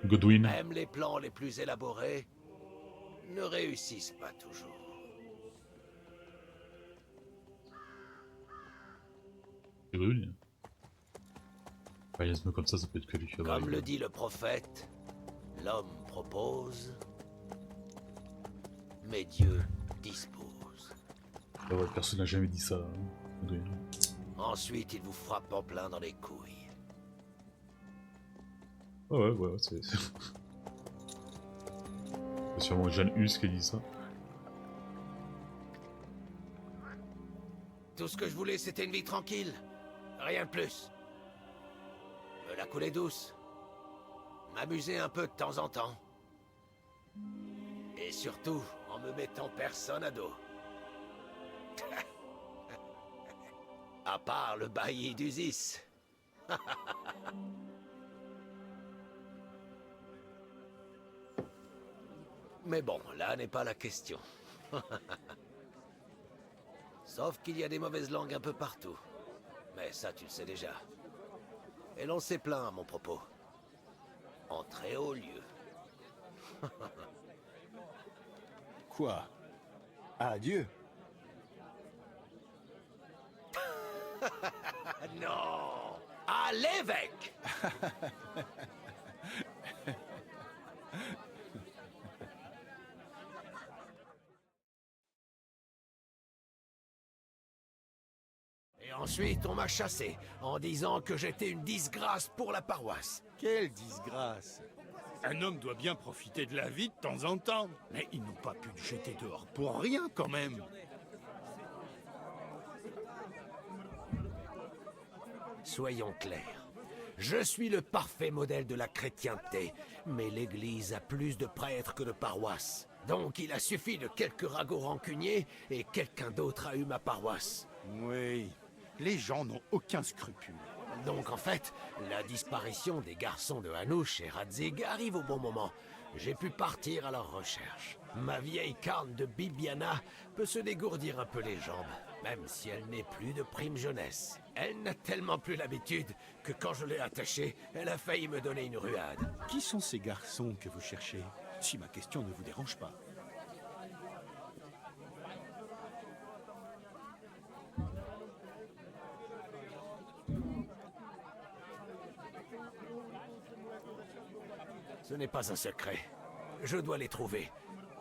Godwin. Même les plans les plus élaborés ne réussissent pas toujours. Godwin. Charisme comme ça peut être qualifié. Comme le dit le prophète, l'homme propose, mais Dieu dispose. Ah ouais, personne n'a jamais dit ça, hein, Godwin. Ensuite, il vous frappe en plein dans les couilles. Ah ouais, c'est... C'est sûrement Jeanne Hus qui a dit ça. Tout ce que je voulais, c'était une vie tranquille. Rien de plus. Me la couler douce. M'amuser un peu de temps en temps. Et surtout, en me mettant personne à dos. À part le bailli d'Usis. Mais bon, là n'est pas la question. Sauf qu'il y a des mauvaises langues un peu partout. Mais ça, tu le sais déjà. Et l'on s'est plaint à mon propos. En très haut lieu. Quoi? Adieu. Non! À l'évêque! Et ensuite, on m'a chassé en disant que j'étais une disgrâce pour la paroisse. Quelle disgrâce! Un homme doit bien profiter de la vie de temps en temps. Mais ils n'ont pas pu le jeter dehors pour rien quand même. Soyons clairs. Je suis le parfait modèle de la chrétienté, mais l'Église a plus de prêtres que de paroisses. Donc il a suffi de quelques ragots rancuniers et quelqu'un d'autre a eu ma paroisse. Oui, les gens n'ont aucun scrupule. Donc en fait, la disparition des garçons de Hanouch et Radzig arrive au bon moment. J'ai pu partir à leur recherche. Ma vieille carne de Bibiana peut se dégourdir un peu les jambes, même si elle n'est plus de prime jeunesse. Elle n'a tellement plus l'habitude que quand je l'ai attachée, elle a failli me donner une ruade. Qui sont ces garçons que vous cherchez? Si ma question ne vous dérange pas. Ce n'est pas un secret. Je dois les trouver.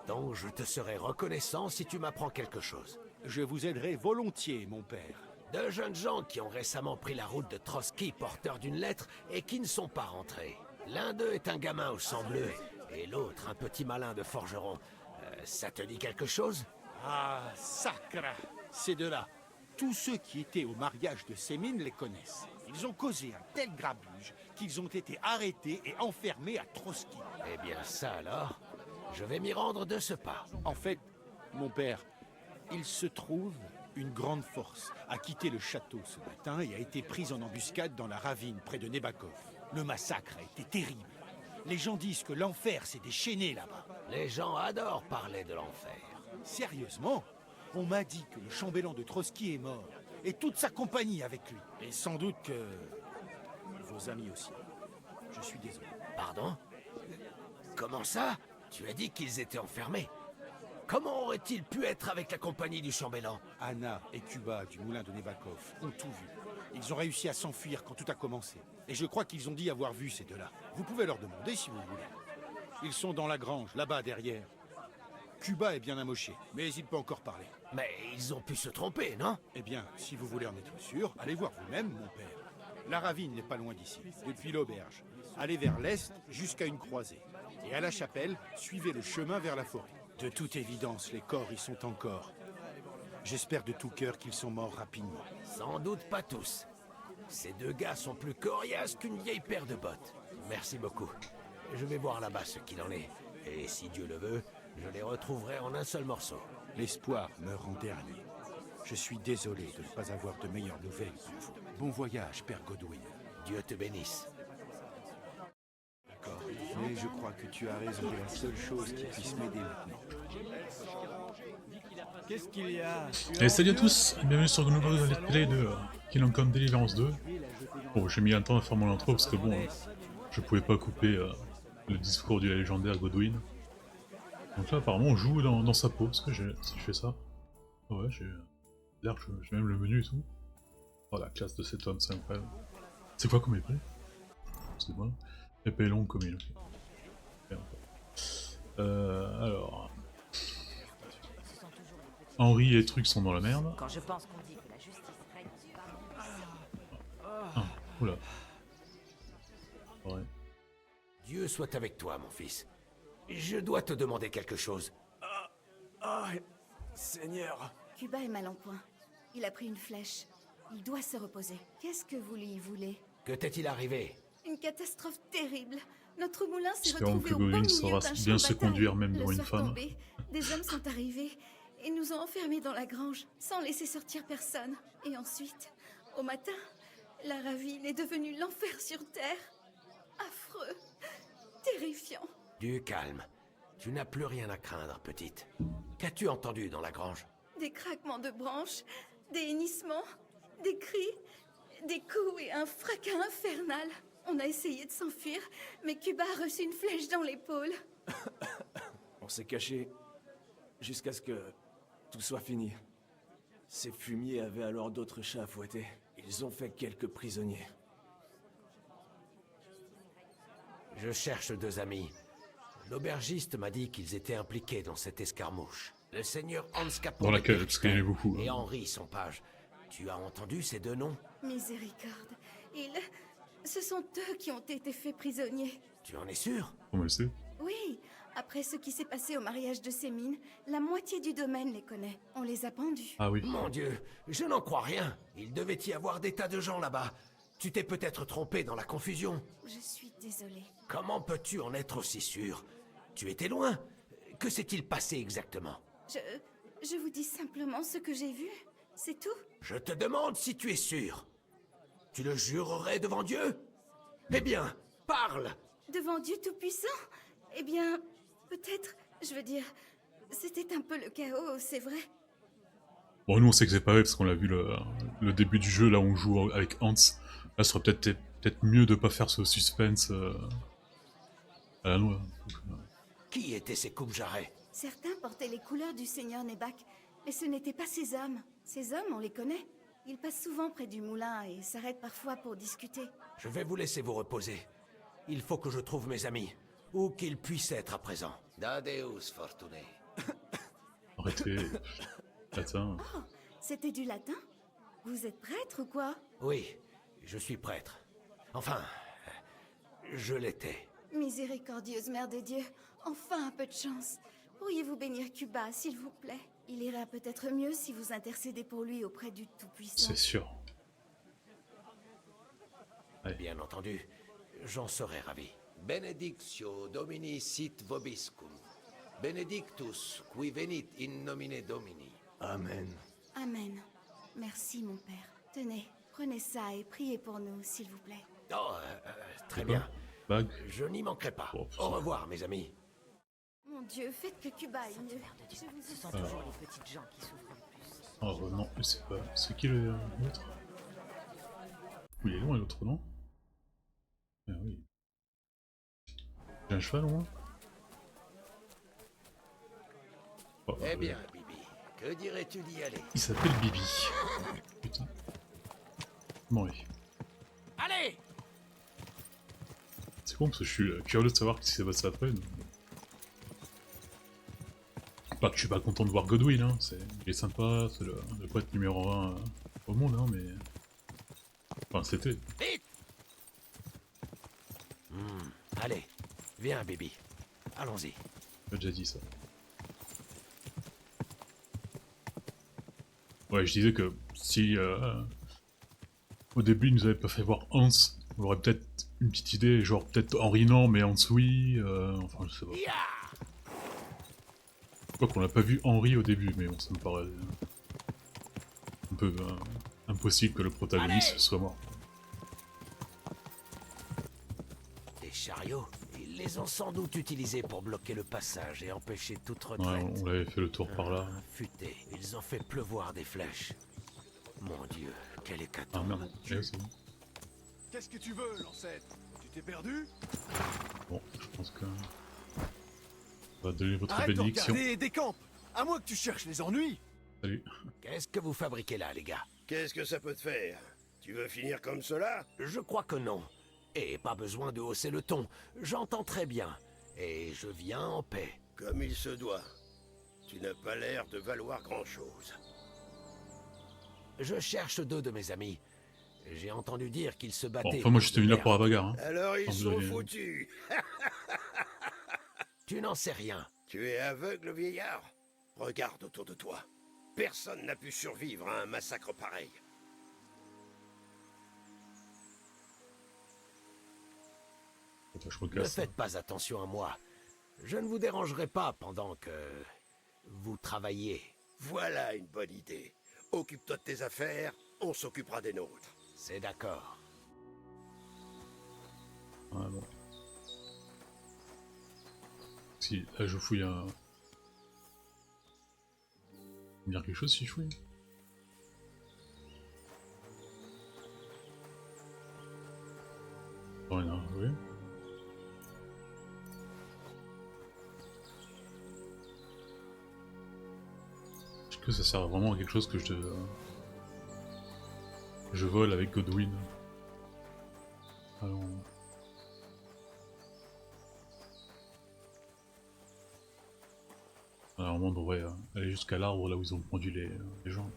Donc je te serai reconnaissant si tu m'apprends quelque chose. Je vous aiderai volontiers, mon père. Deux jeunes gens qui ont récemment pris la route de Trotsky porteurs d'une lettre et qui ne sont pas rentrés. L'un d'eux est un gamin au sang bleu et l'autre un petit malin de forgeron. Ça te dit quelque chose? Ah, sacre! Ces deux-là, tous ceux qui étaient au mariage de Sémine les connaissent. Ils ont causé un tel grabuge qu'ils ont été arrêtés et enfermés à Trotsky. Eh bien ça alors, je vais m'y rendre de ce pas. En fait, mon père, il se trouve une grande force a quitté le château ce matin et a été prise en embuscade dans la ravine près de Nebakov. Le massacre a été terrible. Les gens disent que l'enfer s'est déchaîné là-bas. Les gens adorent parler de l'enfer. Sérieusement? On m'a dit que le chambellan de Trotsky est mort, et toute sa compagnie avec lui. Et sans doute que... vos amis aussi. Je suis désolé. Pardon? Comment ça? Tu as dit qu'ils étaient enfermés. Comment aurait-il pu être avec la compagnie du chambellan? Anna et Kuba du moulin de Nebakov ont tout vu. Ils ont réussi à s'enfuir quand tout a commencé. Et je crois qu'ils ont dit avoir vu ces deux-là. Vous pouvez leur demander si vous voulez. Ils sont dans la grange, là-bas derrière. Kuba est bien amoché, mais il peut encore parler. Mais ils ont pu se tromper, non? Eh bien, si vous voulez en être sûr, allez voir vous-même, mon père. La ravine n'est pas loin d'ici, depuis l'auberge. Allez vers l'est jusqu'à une croisée. Et à la chapelle, suivez le chemin vers la forêt. De toute évidence, les corps y sont encore. J'espère de tout cœur qu'ils sont morts rapidement. Sans doute pas tous. Ces deux gars sont plus coriaces qu'une vieille paire de bottes. Merci beaucoup. Je vais voir là-bas ce qu'il en est. Et si Dieu le veut, je les retrouverai en un seul morceau. L'espoir meurt en dernier. Je suis désolé de ne pas avoir de meilleures nouvelles pour vous. Bon voyage, Père Godwin. Dieu te bénisse. D'accord. Mais je crois que tu as raison. C'est la seule chose qui puisse m'aider maintenant. Qu'est-ce qu'il y a? Et salut à tous, et bienvenue sur une nouvelle let's play de Kingdom Come Deliverance 2. Bon, j'ai mis un temps à faire mon intro parce que bon, je pouvais pas couper le discours du légendaire Godwin. Donc là, apparemment, on joue dans sa peau. Est-ce que si je fais ça? Ah ouais, j'ai même le menu et tout. Oh, la classe de cet homme, c'est incroyable. C'est quoi comme épée? C'est bon. Épée longue comme il. Alors. Henri et trucs sont dans la merde. Quand je pense qu'on dit que la justice règne. Ah, oula. Ouais. Dieu soit avec toi, mon fils. Je dois te demander quelque chose. Seigneur. Cuba est mal en point. Il a pris une flèche. Il doit se reposer. Qu'est-ce que vous lui voulez? Que t'est-il arrivé? Une catastrophe terrible. Notre moulin s'est Espérons retrouvé que au beau Godwin milieu saura d'un bien champ se de conduire bataille. même devant Le une soir femme. tombé, des hommes sont arrivés et nous ont enfermés dans la grange sans laisser sortir personne. Et ensuite, au matin, la ravine est devenue l'enfer sur terre. Affreux, terrifiant. Du calme. Tu n'as plus rien à craindre, petite. Qu'as-tu entendu dans la grange? Des craquements de branches, des hennissements, des cris, des coups et un fracas infernal. On a essayé de s'enfuir, mais Cuba a reçu une flèche dans l'épaule. On s'est caché jusqu'à ce que tout soit fini. Ces fumiers avaient alors d'autres chats à fouetter. Ils ont fait quelques prisonniers. Je cherche deux amis. L'aubergiste m'a dit qu'ils étaient impliqués dans cette escarmouche. Le seigneur Hans Capon Dans laquelle, parce qu'il y en a beaucoup. et Henri, son page. Tu as entendu ces deux noms? Miséricorde. Ce sont eux qui ont été faits prisonniers. Tu en es sûr? Comment elle sait? Oui, après ce qui s'est passé au mariage de Sémine, la moitié du domaine les connaît. On les a pendus. Ah oui. Mon Dieu, je n'en crois rien. Il devait y avoir des tas de gens là-bas. Tu t'es peut-être trompé dans la confusion. Je suis désolée. Comment peux-tu en être aussi sûr? Tu étais loin. Que s'est-il passé exactement? Je vous dis simplement ce que j'ai vu. C'est tout. Je te demande si tu es sûr. Tu le jurerais devant Dieu? Eh bien, parle! Devant Dieu Tout-Puissant? Eh bien, peut-être, je veux dire, c'était un peu le chaos, c'est vrai. Bon, nous on sait que c'est pas vrai parce qu'on l'a vu le début du jeu, là où on joue avec Hans. Là, ce serait peut-être mieux de pas faire ce suspense à la noix. Qui étaient ces coupe-jarrets? Certains portaient les couleurs du seigneur Nebak, mais ce n'étaient pas ces hommes. Ces hommes, on les connaît. Ils passent souvent près du moulin et s'arrêtent parfois pour discuter. Je vais vous laisser vous reposer. Il faut que je trouve mes amis, où qu'ils puissent être à présent. Dadeus fortuné. Arrêtez. Latin. Oh, c'était du latin? Vous êtes prêtre ou quoi? Oui, je suis prêtre. Enfin, je l'étais. Miséricordieuse Mère des Dieux, enfin un peu de chance. Pourriez-vous bénir Cuba, s'il vous plaît? Il ira peut-être mieux si vous intercédez pour lui auprès du Tout-Puissant. C'est sûr. Bien entendu, j'en serais ravi. Benedictio Domini sit vobiscum. Benedictus qui venit in nomine Domini. Amen. Amen. Merci, mon père. Tenez, prenez ça et priez pour nous, s'il vous plaît. Oh, très bien. Bague. Je n'y manquerai pas. Oh, Au revoir, mes amis. Mon Dieu, faites que Cuba aille mieux. Je vous Ce sont en toujours les petites gens qui souffrent le plus. Oh non, je sais pas. C'est qui l'autre? Oui, il est loin l'autre, non? Ah oui. J'ai un cheval au moins? Oh, Eh bien, Bibi, que dirais-tu d'y aller? Il s'appelle Bibi. Putain. Bon, oui. Allez! C'est con parce que je suis curieux de savoir ce qui s'est passé après. Donc... Pas que je suis pas content de voir Godwin, hein. Il est sympa, c'est le poète numéro 1 au monde, hein, mais... Enfin, c'était. Vite! Allez, viens, Bibi. Allons-y. J'ai déjà dit ça. Ouais, je disais que si au début ils nous avaient pas fait voir Hans, on aurait peut-être une petite idée, genre peut-être Henri non, mais Hansui, enfin je sais pas. Ya. Je crois qu'on l'a pas vu Henri au début, mais bon, ça me paraît un peu impossible que le protagoniste soit mort. Des chariots, ils les ont sans doute utilisés pour bloquer le passage et empêcher toute Ouais, retraite. on l'avait fait le tour par là. Futé, ils ont fait pleuvoir des flèches. Mon Dieu, quelle Ah hécatombe. merde, ouais, c'est bon. Qu'est-ce que tu veux, l'ancêtre? Tu t'es perdu? Bon, je pense que... On va donner votre Arrête de bénédiction. regarder et décampe! À moins que tu cherches les ennuis! Salut. Qu'est-ce que vous fabriquez là, les gars? Qu'est-ce que ça peut te faire? Tu veux finir comme cela? Je crois que non. Et pas besoin de hausser le ton. J'entends très bien. Et je viens en paix. Comme il se doit. Tu n'as pas l'air de valoir grand-chose. Je cherche deux de mes amis. J'ai entendu dire qu'ils se Bon, battaient. enfin moi pour j'étais de venu là pour la l'herbe. bagarre. Hein. Alors ils Ah, sont désolé. foutus. Tu n'en sais rien. Tu es aveugle, vieillard? Regarde autour de toi. Personne n'a pu survivre à un massacre pareil. Attends, je me Ne casse. faites pas attention à moi. Je ne vous dérangerai pas pendant que vous travaillez. Voilà une bonne idée. Occupe-toi de tes affaires, on s'occupera des nôtres. C'est d'accord. Ah bon. Si, là je fouille un... Il y a quelque chose si je fouille? Oh, il y en a un, oui. Est-ce que ça sert vraiment à quelque chose que je vole avec Godwin? Alors... Normalement on devrait aller jusqu'à l'arbre là où ils ont pendu les gens.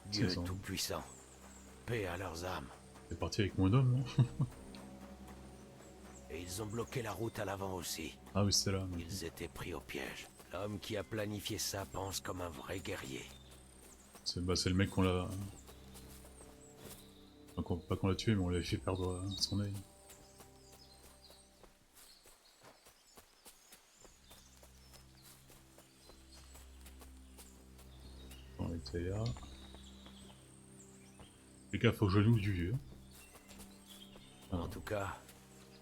Dieu C'est ça. tout-puissant. Paix à leurs âmes. C'est parti avec moins d'hommes, non? Et ils ont bloqué la route à l'avant aussi. Ah oui, c'est là. mais- Ils étaient pris au piège. L'homme qui a planifié ça pense comme un vrai guerrier. C'est le mec qu'on l'a... Enfin, pas qu'on l'a tué, mais on l'avait fait perdre son œil. On était là. Les gars, faut que je loue du vieux. En tout cas,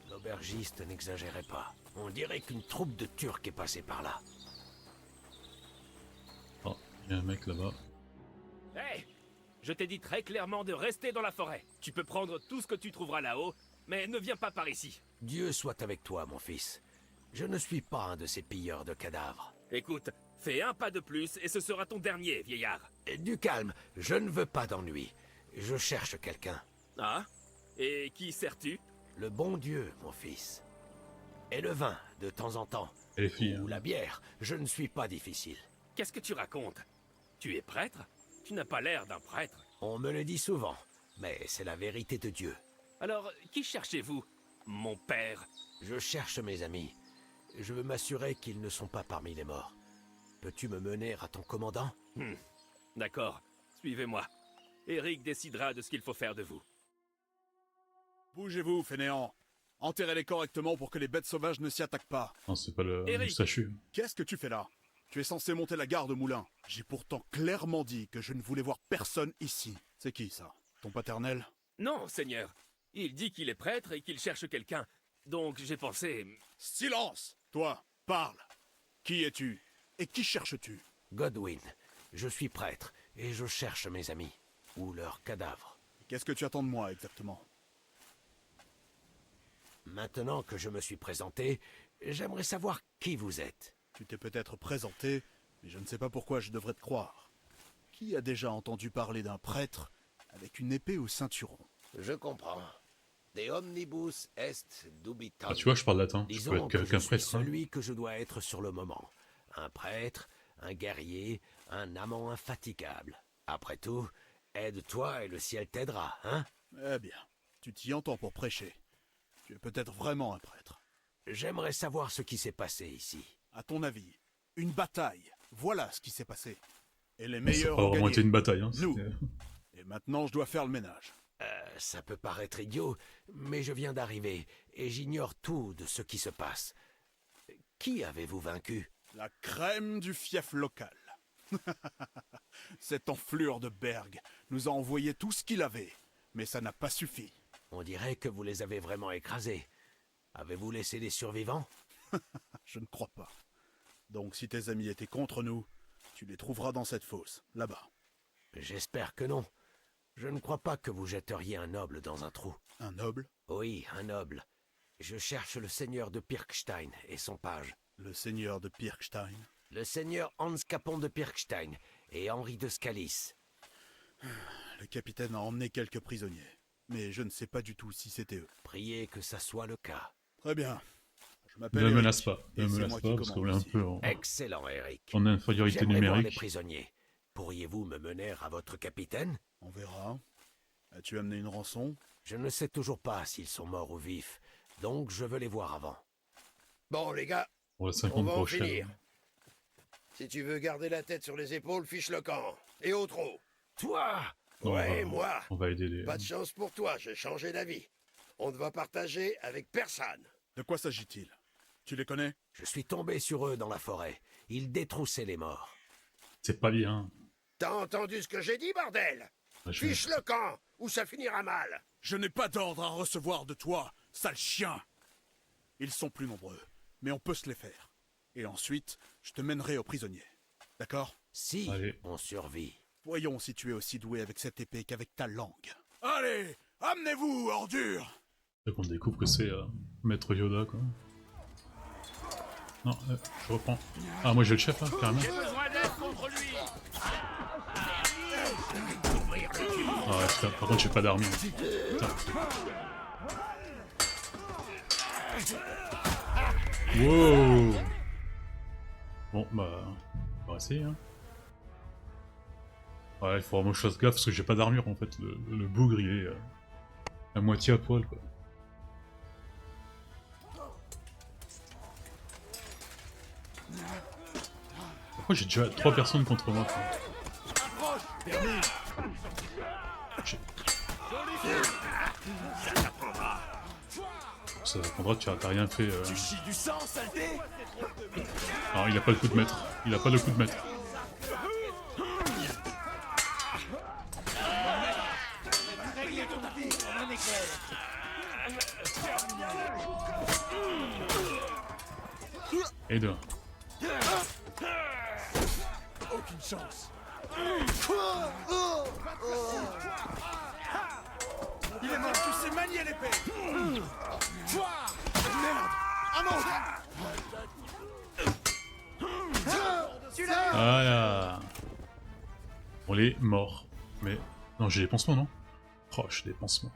l'aubergiste n'exagérait pas. On dirait qu'une troupe de Turcs est passée par là. Ah, il y a un mec là-bas. Hé! Je t'ai dit très clairement de rester dans la forêt. Tu peux prendre tout ce que tu trouveras là-haut, mais ne viens pas par ici. Dieu soit avec toi, mon fils. Je ne suis pas un de ces pilleurs de cadavres. Écoute, fais un pas de plus et ce sera ton dernier, vieillard. Du calme, je ne veux pas d'ennui. Je cherche quelqu'un. Ah? Et qui sers-tu? Le bon Dieu, mon fils. Et le vin, de temps en temps. Et les filles, Ou hein. la bière. Je ne suis pas difficile. Qu'est-ce que tu racontes? Tu es prêtre? Tu n'as pas l'air d'un prêtre. On me le dit souvent, mais c'est la vérité de Dieu. Alors, qui cherchez-vous? Mon père? Je cherche mes amis. Je veux m'assurer qu'ils ne sont pas parmi les morts. Peux-tu me mener à ton commandant? D'accord, suivez-moi. Eric décidera de ce qu'il faut faire de vous. Bougez-vous, fainéant! Enterrez-les correctement pour que les bêtes sauvages ne s'y attaquent pas. Non, c'est pas le Eric. moustachu. Qu'est-ce que tu fais là? Tu es censé monter la garde au moulin. J'ai pourtant clairement dit que je ne voulais voir personne ici. C'est qui ça? Ton paternel? Non, Seigneur. Il dit qu'il est prêtre et qu'il cherche quelqu'un. Donc j'ai pensé... Silence! Toi, parle! Qui es-tu? Et qui cherches-tu? Godwin, je suis prêtre et je cherche mes amis. Ou leurs cadavres. Qu'est-ce que tu attends de moi exactement? Maintenant que je me suis présenté, j'aimerais savoir qui vous êtes. Tu t'es peut-être présenté, mais je ne sais pas pourquoi je devrais te croire. Qui a déjà entendu parler d'un prêtre avec une épée au ceinturon? Je comprends. De omnibus est dubitum. Ah, tu vois, je parle latin. Je peux Disons être que je qu'un suis prêtre. Hein. celui que je dois être sur le moment. Un prêtre, un guerrier, un amant infatigable. Après tout, aide-toi et le ciel t'aidera, hein? Eh bien, tu t'y entends pour prêcher. Tu es peut-être vraiment un prêtre. J'aimerais savoir ce qui s'est passé ici. À ton avis, une bataille, voilà ce qui s'est passé. Et les Ça meilleurs a ont vraiment gagné. été une bataille. Hein. Nous. c'était- Et maintenant, je dois faire le ménage. Ça peut paraître idiot, mais je viens d'arriver et j'ignore tout de ce qui se passe. Qui avez-vous vaincu? La crème du fief local. Cette enflure de Berg nous a envoyé tout ce qu'il avait, mais ça n'a pas suffi. On dirait que vous les avez vraiment écrasés. Avez-vous laissé des survivants? Je ne crois pas. Donc si tes amis étaient contre nous, tu les trouveras dans cette fosse, là-bas. J'espère que non. Je ne crois pas que vous jetteriez un noble dans un trou. Un noble? Oui, un noble. Je cherche le seigneur de Pirkstein et son page. Le seigneur de Pirkstein? Le seigneur Hans Capon de Pirkstein et Henri de Scalis. Le capitaine a emmené quelques prisonniers, mais je ne sais pas du tout si c'était eux. Priez que ça soit le cas. Très bien. Je m'appelle Ne me Eric, menace pas, et ne me c'est menace moi pas, qui parce qu'on est commande un ici. peu en, Excellent, Eric. en infériorité J'aimerais voir les numérique. prisonniers. Pourriez-vous me mener à votre capitaine? On verra. As-tu amené une rançon? Je ne sais toujours pas s'ils sont morts ou vifs, donc je veux les voir avant. Bon, les gars, Pour la on 50 va en prochaine. finir. Si tu veux garder la tête sur les épaules, fiche le camp. Et au trot. Toi! Ouais, moi. On va aider les... Pas de chance pour toi, j'ai changé d'avis. On ne va partager avec personne. De quoi s'agit-il? Tu les connais? Je suis tombé sur eux dans la forêt. Ils détroussaient les morts. C'est pas bien. T'as entendu ce que j'ai dit, bordel? Ouais, je- Fiche le camp, ou ça finira mal. Je n'ai pas d'ordre à recevoir de toi, sale chien! Ils sont plus nombreux, mais on peut se les faire. Et ensuite, je te mènerai aux prisonniers. D'accord? Si Allez. on survit. Voyons si tu es aussi doué avec cette épée qu'avec ta langue. Allez, amenez-vous, ordure! C'est qu'on découvre que c'est Maître Yoda, quoi. Non, je reprends. Ah, moi j'ai le chef, là, carrément. Besoin d'aide contre lui. Ah ouais, putain, par contre j'ai pas d'armure. Putain. Wow. Bon, bah... On va essayer, hein. Ouais, il faut vraiment que je fasse gaffe, parce que j'ai pas d'armure, en fait. Le bougre, il est... à moitié à poil, quoi. Pourquoi j'ai déjà 3 personnes contre moi, quoi. J'ai- Ça dépendra, tu t'as rien fait. Tu chies du sang, saleté? Non, il a pas le coup de maître. Il a pas le coup de maître. Et deux. Aucune chance. Il est mort, tu sais manier l'épée. Merde. Ah non. Voilà. On est mort. Mais... Non, j'ai des pansements, non? Oh, j'ai des pansements.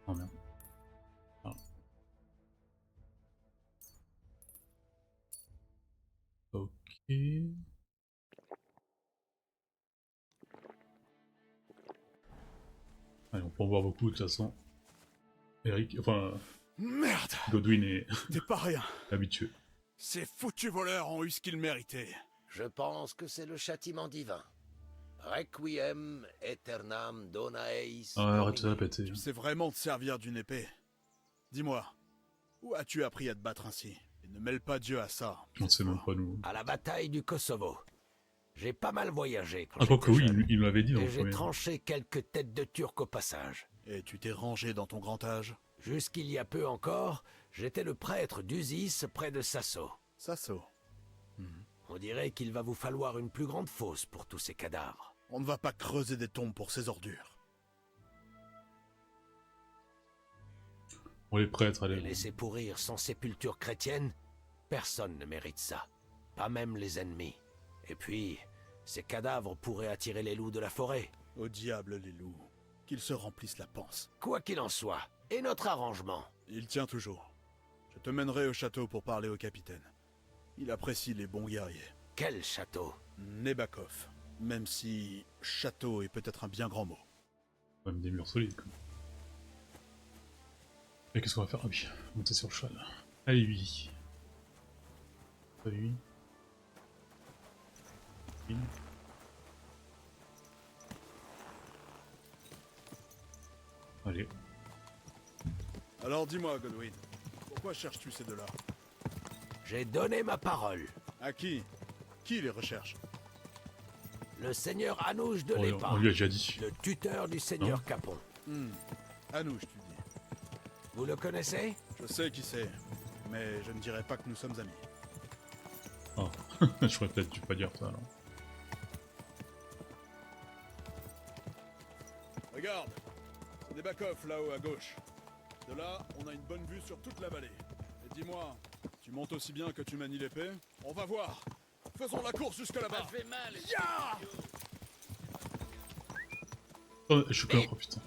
Oh merde. Ah. Ok. Allez, on peut en voir beaucoup de toute façon. Eric, enfin, Merde. Godwin est T'es pas rien. habitué. Ces foutus voleurs ont eu ce qu'ils méritaient. Je pense que c'est le châtiment divin. Requiem aeternam dona eis. Ah, arrête de répéter. Tu sais vraiment te servir d'une épée? Dis-moi, où as-tu appris à te battre ainsi? Et ne mêle pas Dieu à ça. On sait même pas nous. À la bataille du Kosovo. J'ai pas mal voyagé quand Ah, j'étais quoique oui, jeune. il m'avait dit dans Et le j'ai premier. tranché quelques têtes de Turcs au passage. Et tu t'es rangé dans ton grand âge? Jusqu'il y a peu encore, j'étais le prêtre d'Usis près de Sasso. Sasso. On dirait qu'il va vous falloir une plus grande fosse pour tous ces cadavres. On ne va pas creuser des tombes pour ces ordures. Pour les prêtres, Les allez. laisser pourrir sans sépulture chrétienne, personne ne mérite ça. Pas même les ennemis. Et puis, ces cadavres pourraient attirer les loups de la forêt. Au diable les loups. Qu'ils se remplissent la panse. Quoi qu'il en soit, et notre arrangement? Il tient toujours. Je te mènerai au château pour parler au capitaine. Il apprécie les bons guerriers. Quel château? Nebakov. Même si château est peut-être un bien grand mot. Même des murs solides, quoi. Et qu'est-ce qu'on va faire? Ah oui, monter sur le cheval. Allez, lui. Pas lui. Lui. Allez. Alors dis-moi, Godwin, pourquoi cherches-tu ces deux-là? J'ai donné ma parole. À qui? Qui les recherche? Le seigneur Anouche de On l'Épa, lui a déjà dit. le tuteur du seigneur Capon. Anouche, tu dis. Vous le connaissez? Je sais qui c'est, mais je ne dirais pas que nous sommes amis. Oh. J'aurais peut-être dû pas dire ça alors. Regarde, c'est des back-off là-haut à gauche. De là, on a une bonne vue sur toute la vallée. Et dis-moi, tu montes aussi bien que tu manies l'épée? On va voir. Faisons la course jusque là-bas. Oh, je suis peur, oh putain.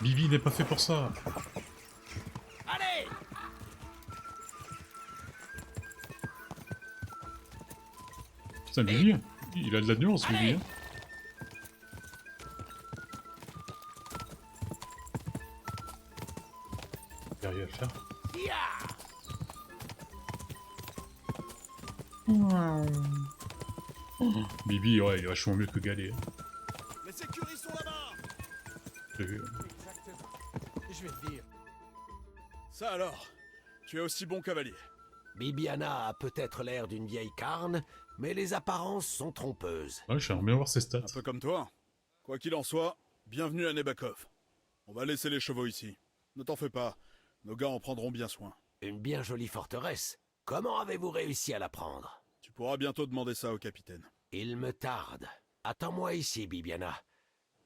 Bibi n'est pas fait pour ça. Allez! Putain, Bibi, il a de la nuance, Bibi. Hein. Il arrive à le faire. Oh, Bibi, ouais, il est vachement mieux que Galet. Les sécuris sont là-bas. J'ai vu. Je vais te dire. Ça alors, tu es aussi bon cavalier. Bibiana a peut-être l'air d'une vieille carne, mais les apparences sont trompeuses. Ouais, j'aimerais bien voir ses stats. Un peu comme toi. Quoi qu'il en soit, bienvenue à Nebakov. On va laisser les chevaux ici. Ne t'en fais pas, nos gars en prendront bien soin. Une bien jolie forteresse. Comment avez-vous réussi à la prendre? Tu pourras bientôt demander ça au capitaine. Il me tarde. Attends-moi ici, Bibiana.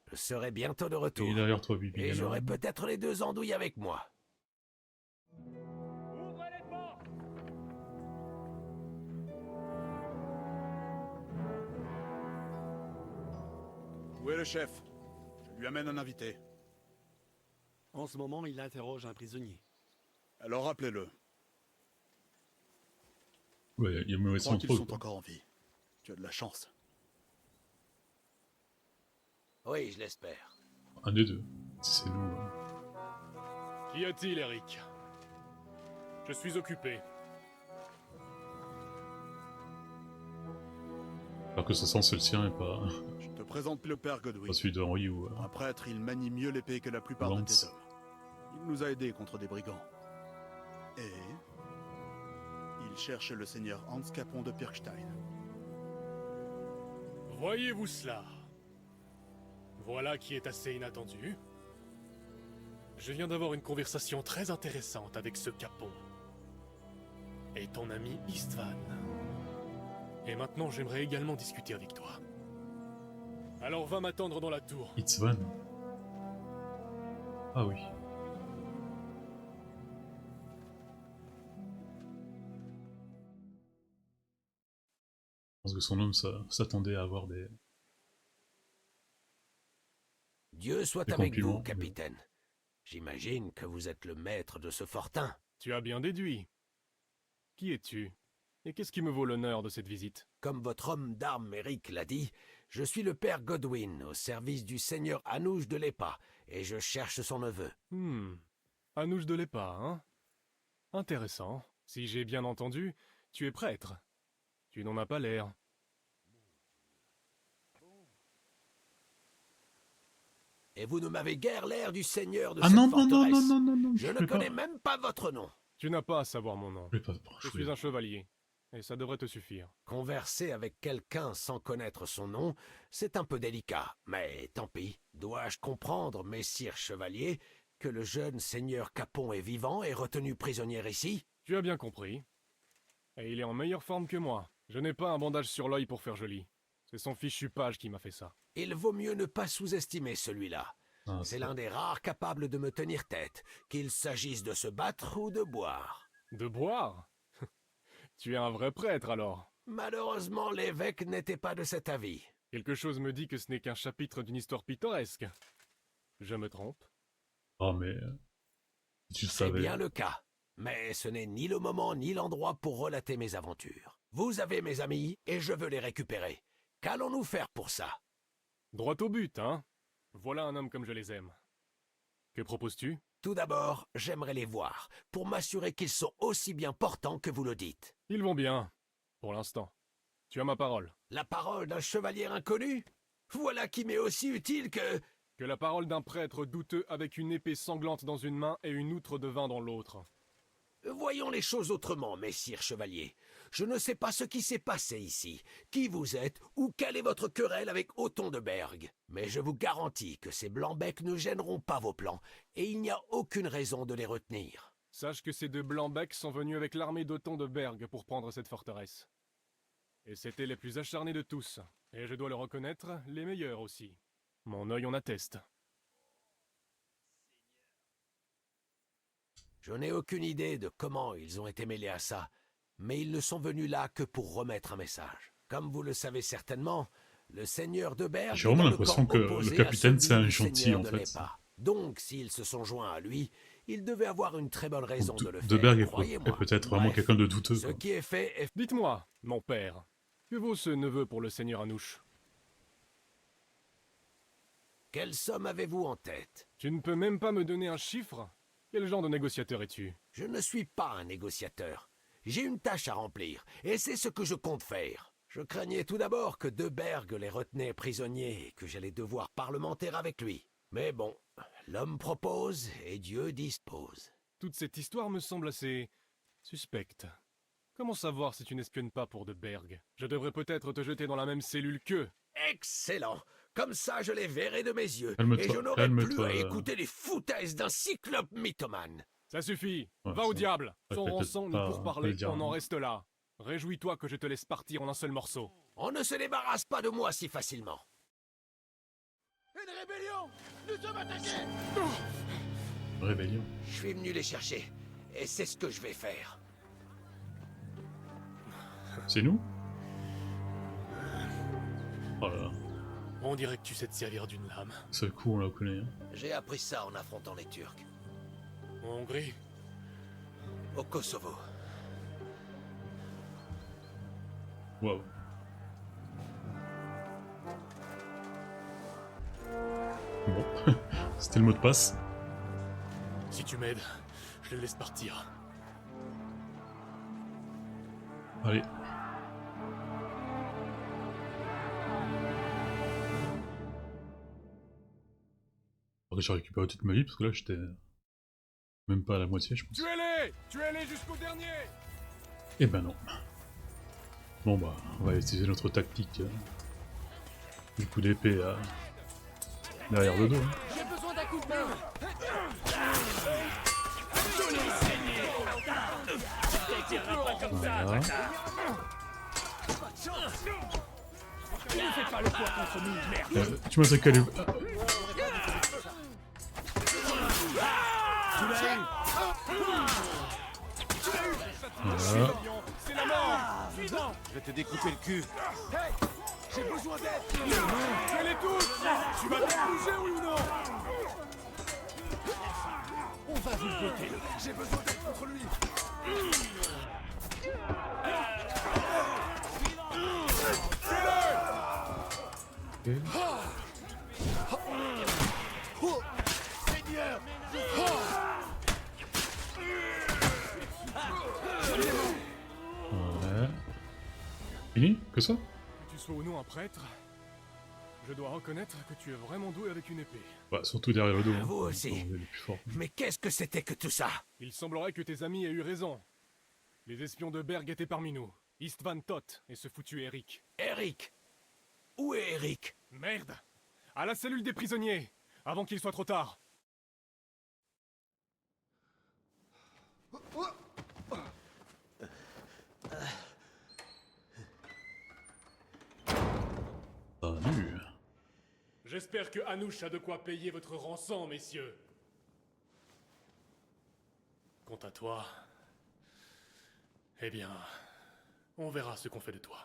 Je serai bientôt de Il retour. est derrière toi, Bibi. Et alors. j'aurai peut-être les deux andouilles avec moi. Ouvrez les portes! Où est le chef? Je lui amène un invité. En ce moment, il interroge un prisonnier. Alors rappelez-le. Ouais, il y a mauvais Je crois qu'ils centre. sont encore en vie. Tu as de la chance. Oui, je l'espère. Un des deux. Si c'est nous. hein. Qu'y a-t-il, Eric? Je suis occupé. Alors que ça sent, c'est le sien et pas, Je te présente le père Godwin. pas celui d'Henri ou. Un prêtre, il manie mieux l'épée que la plupart de Lance. tes hommes. Il nous a aidés contre des brigands. Et... il cherche le seigneur Hans Capon de Pirkstein. Voyez-vous cela? Voilà qui est assez inattendu. Je viens d'avoir une conversation très intéressante avec ce Capon. Et ton ami Istvan. Et maintenant, j'aimerais également discuter avec toi. Alors va m'attendre dans la tour. It's Van. Ah oui. Je pense que son homme s'attendait à avoir des... Dieu soit Des avec compliments, vous, capitaine. J'imagine que vous êtes le maître de ce fortin. Tu as bien déduit. Qui es-tu? Et qu'est-ce qui me vaut l'honneur de cette visite? Comme votre homme d'armes, Eric, l'a dit, je suis le père Godwin, au service du seigneur Anouche de l'Épa, et je cherche son neveu. Anouche de l'Épa, hein? Intéressant. Si j'ai bien entendu, tu es prêtre. Tu n'en as pas l'air. Et vous ne m'avez guère l'air du seigneur de Ah cette non, non, non, forteresse. non, non, non, non, Je ne voulais connais pas. même pas votre nom. Tu n'as pas à savoir mon nom. Je voulais pas. Je suis un chevalier, et ça devrait te suffire. Converser avec quelqu'un sans connaître son nom, c'est un peu délicat, mais tant pis. Dois-je comprendre, messire chevalier, que le jeune seigneur Capon est vivant et retenu prisonnier ici? Tu as bien compris. Et il est en meilleure forme que moi. Je n'ai pas un bandage sur l'œil pour faire joli. C'est son fichu page qui m'a fait ça. Il vaut mieux ne pas sous-estimer celui-là. Ah, C'est l'un des rares capables de me tenir tête, qu'il s'agisse de se battre ou de boire. De boire? Tu es un vrai prêtre alors. Malheureusement, l'évêque n'était pas de cet avis. Quelque chose me dit que ce n'est qu'un chapitre d'une histoire pittoresque. Je me trompe? Ah mais... Tu le C'est savais. bien le cas. Mais ce n'est ni le moment ni l'endroit pour relater mes aventures. Vous avez mes amis et je veux les récupérer. Qu'allons-nous faire pour ça? Droit au but, hein? Voilà un homme comme je les aime. Que proposes-tu? Tout d'abord, j'aimerais les voir, pour m'assurer qu'ils sont aussi bien portants que vous le dites. Ils vont bien, pour l'instant. Tu as ma parole. La parole d'un chevalier inconnu? Voilà qui m'est aussi utile que... Que la parole d'un prêtre douteux avec une épée sanglante dans une main et une outre de vin dans l'autre. Voyons les choses autrement, messire chevalier. Je ne sais pas ce qui s'est passé ici, qui vous êtes, ou quelle est votre querelle avec Othon de Berg. Mais je vous garantis que ces blancs-becs ne gêneront pas vos plans, et il n'y a aucune raison de les retenir. Sache que ces deux blancs-becs sont venus avec l'armée d'Othon de Berg pour prendre cette forteresse. Et c'étaient les plus acharnés de tous, et je dois le reconnaître, les meilleurs aussi. Mon œil en atteste. Je n'ai aucune idée de comment ils ont été mêlés à ça, mais ils ne sont venus là que pour remettre un message. Comme vous le savez certainement, le seigneur de Berg... J'ai vraiment l'impression que le capitaine c'est un gentil en fait. Donc s'ils se sont joints à lui, ils devaient avoir une très bonne raison de le faire, De Berg croyez-moi. est peut-être vraiment quelqu'un de douteux. Ce qui est fait est... Dites-moi, mon père, que vaut ce neveu pour le seigneur Anouche? Quelle somme avez-vous en tête? Tu ne peux même pas me donner un chiffre? Quel genre de négociateur es-tu? Je ne suis pas un négociateur. J'ai une tâche à remplir, et c'est ce que je compte faire. Je craignais tout d'abord que De Berg les retenait prisonniers et que j'allais devoir parlementer avec lui. Mais bon, l'homme propose et Dieu dispose. Toute cette histoire me semble assez... suspecte. Comment savoir si tu n'espionnes pas pour De Berg? Je devrais peut-être te jeter dans la même cellule qu'eux. Excellent! Comme ça, je les verrai de mes yeux, Calme-toi, et je n'aurai plus calme-toi. à écouter les foutaises d'un cyclope mythomane. Ça suffit. Ouais, Va au ça- diable. ça Ton fait rançon, peut-être ni pour pas parler, le dire, on en hein. reste là. Réjouis-toi que je te laisse partir en un seul morceau. On ne se débarrasse pas de moi si facilement. Une rébellion! Nous sommes attaqués! Rébellion. Je suis venu les chercher, et c'est ce que je vais faire. C'est nous? Oh là là, On dirait que tu sais te servir d'une lame. ce coup on la connaît. Hein. J'ai appris ça en affrontant les Turcs. En Hongrie, Au Kosovo. Waouh. Bon, c'était le mot de passe. si tu m'aides, je les laisse partir. Allez. Faudrait que j'ai récupéré toute ma vie parce que là j'étais même pas à la moitié je pense. Tuez-les! Tuez-les jusqu'au dernier! Eh ben non. Bon bah, on va utiliser notre tactique du coup d'épée derrière le dos. Hein. J'ai besoin d'un coup de main. Voilà. Ne fais pas le poids contre nous, merde. Tu m'as attaqué à Voilà. C'est la mort! Je vais te découper le cul. J'ai besoin d'aide! Tuez-les tous! Tu vas te bouger, oui ou non? On va vous botter le... J'ai besoin d'aide contre lui! Seigneur! Ouais. Fini? Que ça? Que tu sois ou non un prêtre, je dois reconnaître que tu es vraiment doué avec une épée. Bah surtout derrière le dos. Hein. Vous aussi. On est les plus forts. Mais qu'est-ce que c'était que tout ça? Il semblerait que tes amis aient eu raison. Les espions de Berg étaient parmi nous. Istvan Toth et ce foutu Eric. Eric! Où est Eric? Merde! À la cellule des prisonniers! Avant qu'il soit trop tard! Salut. J'espère que Anouche a de quoi payer votre rançon, messieurs. Quant à toi... Eh bien... On verra ce qu'on fait de toi.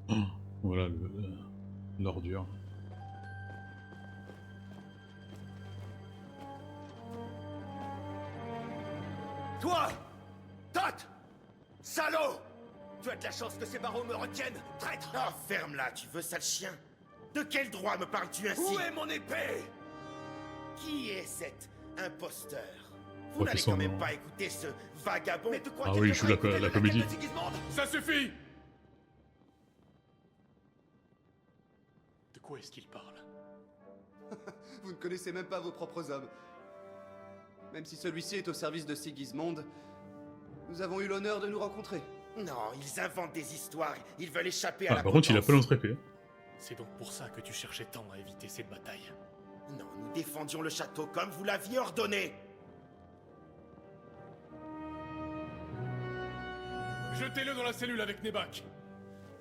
Oh, voilà l'ordure. Toi! Tot! Salaud! Tu as de la chance que ces barreaux me retiennent, traître! Ah, ferme-la, tu veux, sale chien? De quel droit me parles-tu ainsi? Où est mon épée? Qui est cet imposteur? Crois Vous n'allez qu'ils sont- quand même pas écouter ce vagabond? Mais de quoi Ah quelqu'un oui, il joue va la écouter le comédie. laquelle de déguisement? Ça suffit! quoi est-ce qu'il parle? Vous ne connaissez même pas vos propres hommes. Même si celui-ci est au service de Sigismond, nous avons eu l'honneur de nous rencontrer. Non, ils inventent des histoires. Ils veulent échapper à Ah, la par contre, il a potence. pas notre épée. C'est donc pour ça que tu cherchais tant à éviter cette bataille. Non, nous défendions le château comme vous l'aviez ordonné. Jetez-le dans la cellule avec Nebak.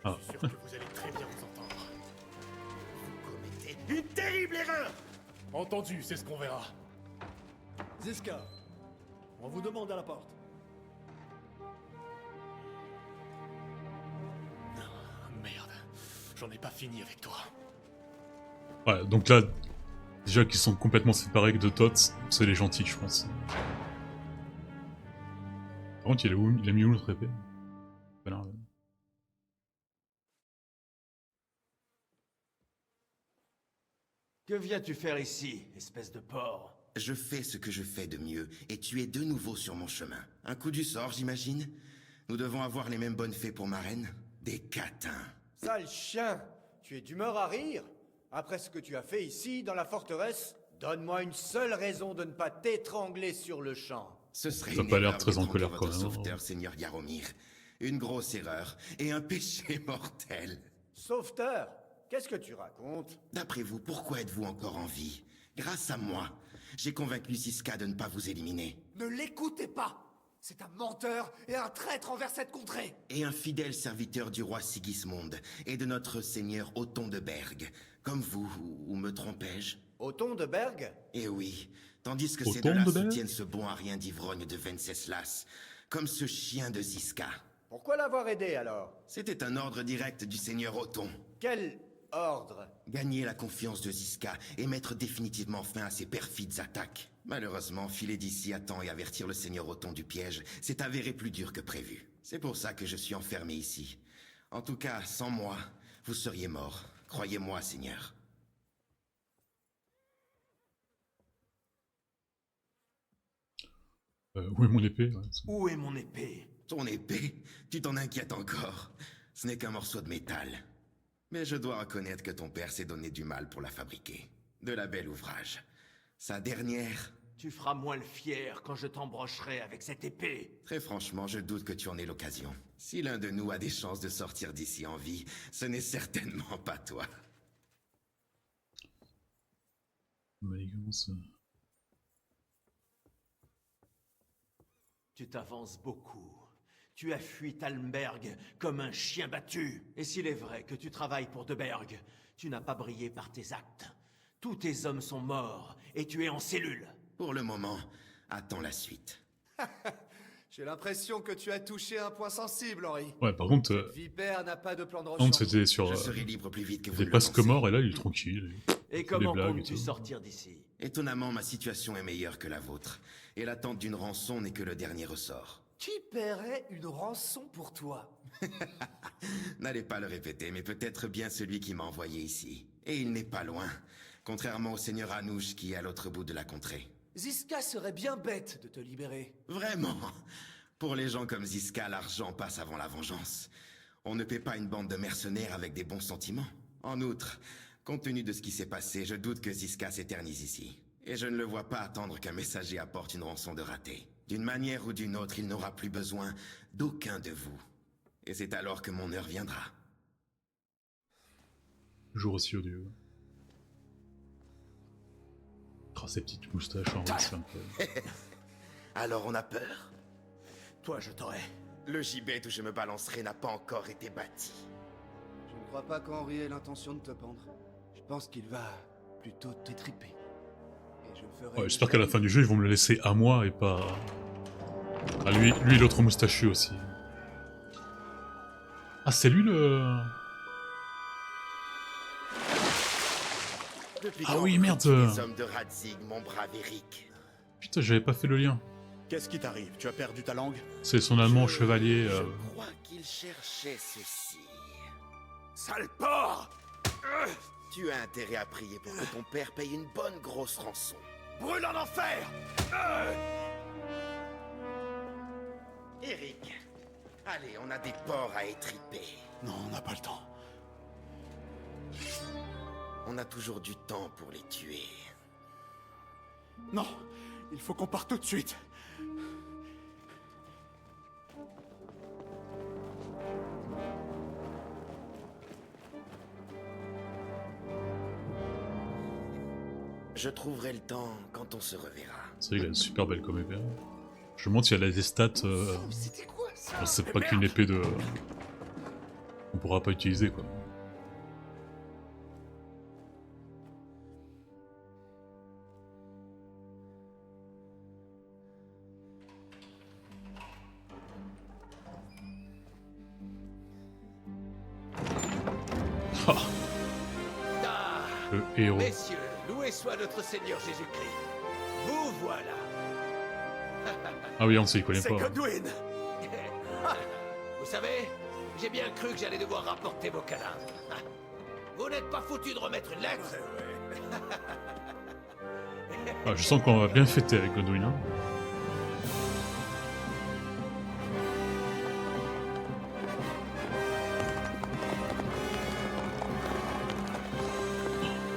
Ah. Je suis sûr que vous allez très bien vous entendre. Vous commettez une terrible erreur. Entendu, c'est ce qu'on verra. Ziska, on vous demande à la porte. Merde, j'en ai pas fini avec toi. Ouais, donc là, déjà qu'ils sont complètement séparés de Tots, c'est les gentils, je pense. Par contre, il a mis où notre épée? Voilà. Que viens-tu faire ici, espèce de porc? Je fais ce que je fais de mieux, et tu es de nouveau sur mon chemin. Un coup du sort, j'imagine? Nous devons avoir les mêmes bonnes fées pour ma reine? Des catins. Sale chien! Tu es d'humeur à rire? Après ce que tu as fait ici, dans la forteresse? Donne-moi une seule raison de ne pas t'étrangler sur le champ. Ce serait Ça a une pas l'air erreur très en d'étrangler colère quand votre même, hein. sauveteur, Seigneur Yaromir. Une grosse erreur, et un péché mortel. Sauveteur? Qu'est-ce que tu racontes? D'après vous, pourquoi êtes-vous encore en vie? Grâce à moi, j'ai convaincu Ziska de ne pas vous éliminer. Ne l'écoutez pas! C'est un menteur et un traître envers cette contrée! Et un fidèle serviteur du roi Sigismond, et de notre seigneur Othon de Berg. Comme vous, ou me trompais-je? Othon de Berg? Eh oui, tandis que ces Othon deux-là de Berg soutiennent ce bon à rien d'ivrogne de Venceslas. Comme ce chien de Ziska. Pourquoi l'avoir aidé alors? C'était un ordre direct du seigneur Othon. Quel ordre? Gagner la confiance de Ziska et mettre définitivement fin à ses perfides attaques. Malheureusement, filer d'ici à temps et avertir le seigneur Othon du piège s'est avéré plus dur que prévu. C'est pour ça que je suis enfermé ici. En tout cas, sans moi, vous seriez mort. Croyez-moi, seigneur. Où est mon épée? Ouais, Où est mon épée? Ton épée? Tu t'en inquiètes encore? Ce n'est qu'un morceau de métal. Mais je dois reconnaître que ton père s'est donné du mal pour la fabriquer. De la belle ouvrage. Sa dernière... Tu feras moins le fier quand je t'embrocherai avec cette épée. Très franchement, je doute que tu en aies l'occasion. Si l'un de nous a des chances de sortir d'ici en vie, ce n'est certainement pas toi. Manigance. Tu t'avances beaucoup. Tu as fui Talmberg comme un chien battu. Et s'il est vrai que tu travailles pour De Berg, tu n'as pas brillé par tes actes. Tous tes hommes sont morts et tu es en cellule. Pour le moment, attends la suite. J'ai l'impression que tu as touché un point sensible, Henri. Ouais, par contre, Cette vipère n'a pas de plan de par rechange. contre c'était sur... Je serai libre plus vite que vous Des ne le passes pensez. mort et là il est tranquille. Il Et fait comment des blagues et comptes-tu tout. sortir d'ici? Étonnamment, ma situation est meilleure que la vôtre. Et l'attente d'une rançon n'est que le dernier ressort. Qui paierait une rançon pour toi? N'allez pas le répéter, mais peut-être bien celui qui m'a envoyé ici. Et il n'est pas loin. Contrairement au seigneur Anouche qui est à l'autre bout de la contrée. Ziska serait bien bête de te libérer. Vraiment. Pour les gens comme Ziska, l'argent passe avant la vengeance. On ne paie pas une bande de mercenaires avec des bons sentiments. En outre, compte tenu de ce qui s'est passé, je doute que Ziska s'éternise ici. Et je ne le vois pas attendre qu'un messager apporte une rançon de raté. D'une manière ou d'une autre, il n'aura plus besoin d'aucun de vous. Et c'est alors que mon heure viendra. Jour aussi odieux. Oh, ces petites moustaches en vrai, c'est incroyable. Alors on a peur? Toi, je t'aurai. Le gibet où je me balancerai n'a pas encore été bâti. Je ne crois pas qu'Henri ait l'intention de te pendre. Je pense qu'il va plutôt t'étriper. Et je ferai... Ouais, j'espère qu'à la fin du jeu ils vont me le laisser à moi et pas... Ah lui et l'autre moustachu aussi. Ah c'est lui le... Depuis Ah quand oui, merde. recrutes-tu les hommes de Radzig, mon brave Eric? Putain, j'avais pas fait le lien. Qu'est-ce qui t'arrive? Tu as perdu ta langue? C'est son allemand chevalier. Je crois qu'il cherchait ceci. Sale porc! Tu as intérêt à prier pour que ton père paye une bonne grosse rançon. Brûle en enfer! Eric, allez, on a des porcs à étriper. Non, on n'a pas le temps. On a toujours du temps pour les tuer. Non, il faut qu'on parte tout de suite. Je trouverai le temps quand on se reverra. C'est vrai qu'il a une super belle comme épée. Je me demande s'il y a des stats. C'était quoi ça? Bon, c'est pas qu'une épée de. On pourra pas utiliser quoi. Ah, Le héros. messieurs, loué soit notre Seigneur Jésus-Christ. Vous voilà. Ah oui, on sait, il connaît C'est pas. Godwin. Vous savez, j'ai bien cru que j'allais devoir rapporter vos cadavres. Vous n'êtes pas foutu de remettre une lettre? Ah, je sens qu'on va bien fêter avec Godwin. Hein.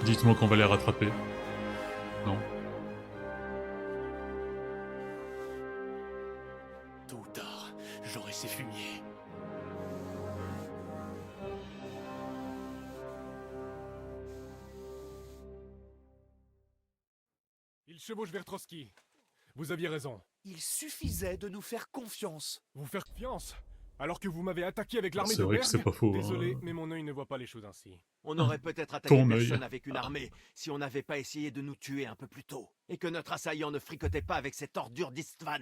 Dites-moi qu'on va les rattraper. Non. Tôt ou tard, j'aurai ces fumiers. Il chevauche vers Trotsky. Vous aviez raison. Il suffisait de nous faire confiance. Vous faire confiance? Alors que vous m'avez attaqué avec l'armée C'est de vrai que Berg? c'est pas faux, Désolé, hein. mais mon œil ne voit pas les choses ainsi. On aurait peut-être attaqué Ton œil. personne avec une armée si on n'avait pas essayé de nous tuer un peu plus tôt. Et que notre assaillant ne fricotait pas avec cette ordure d'Istvan.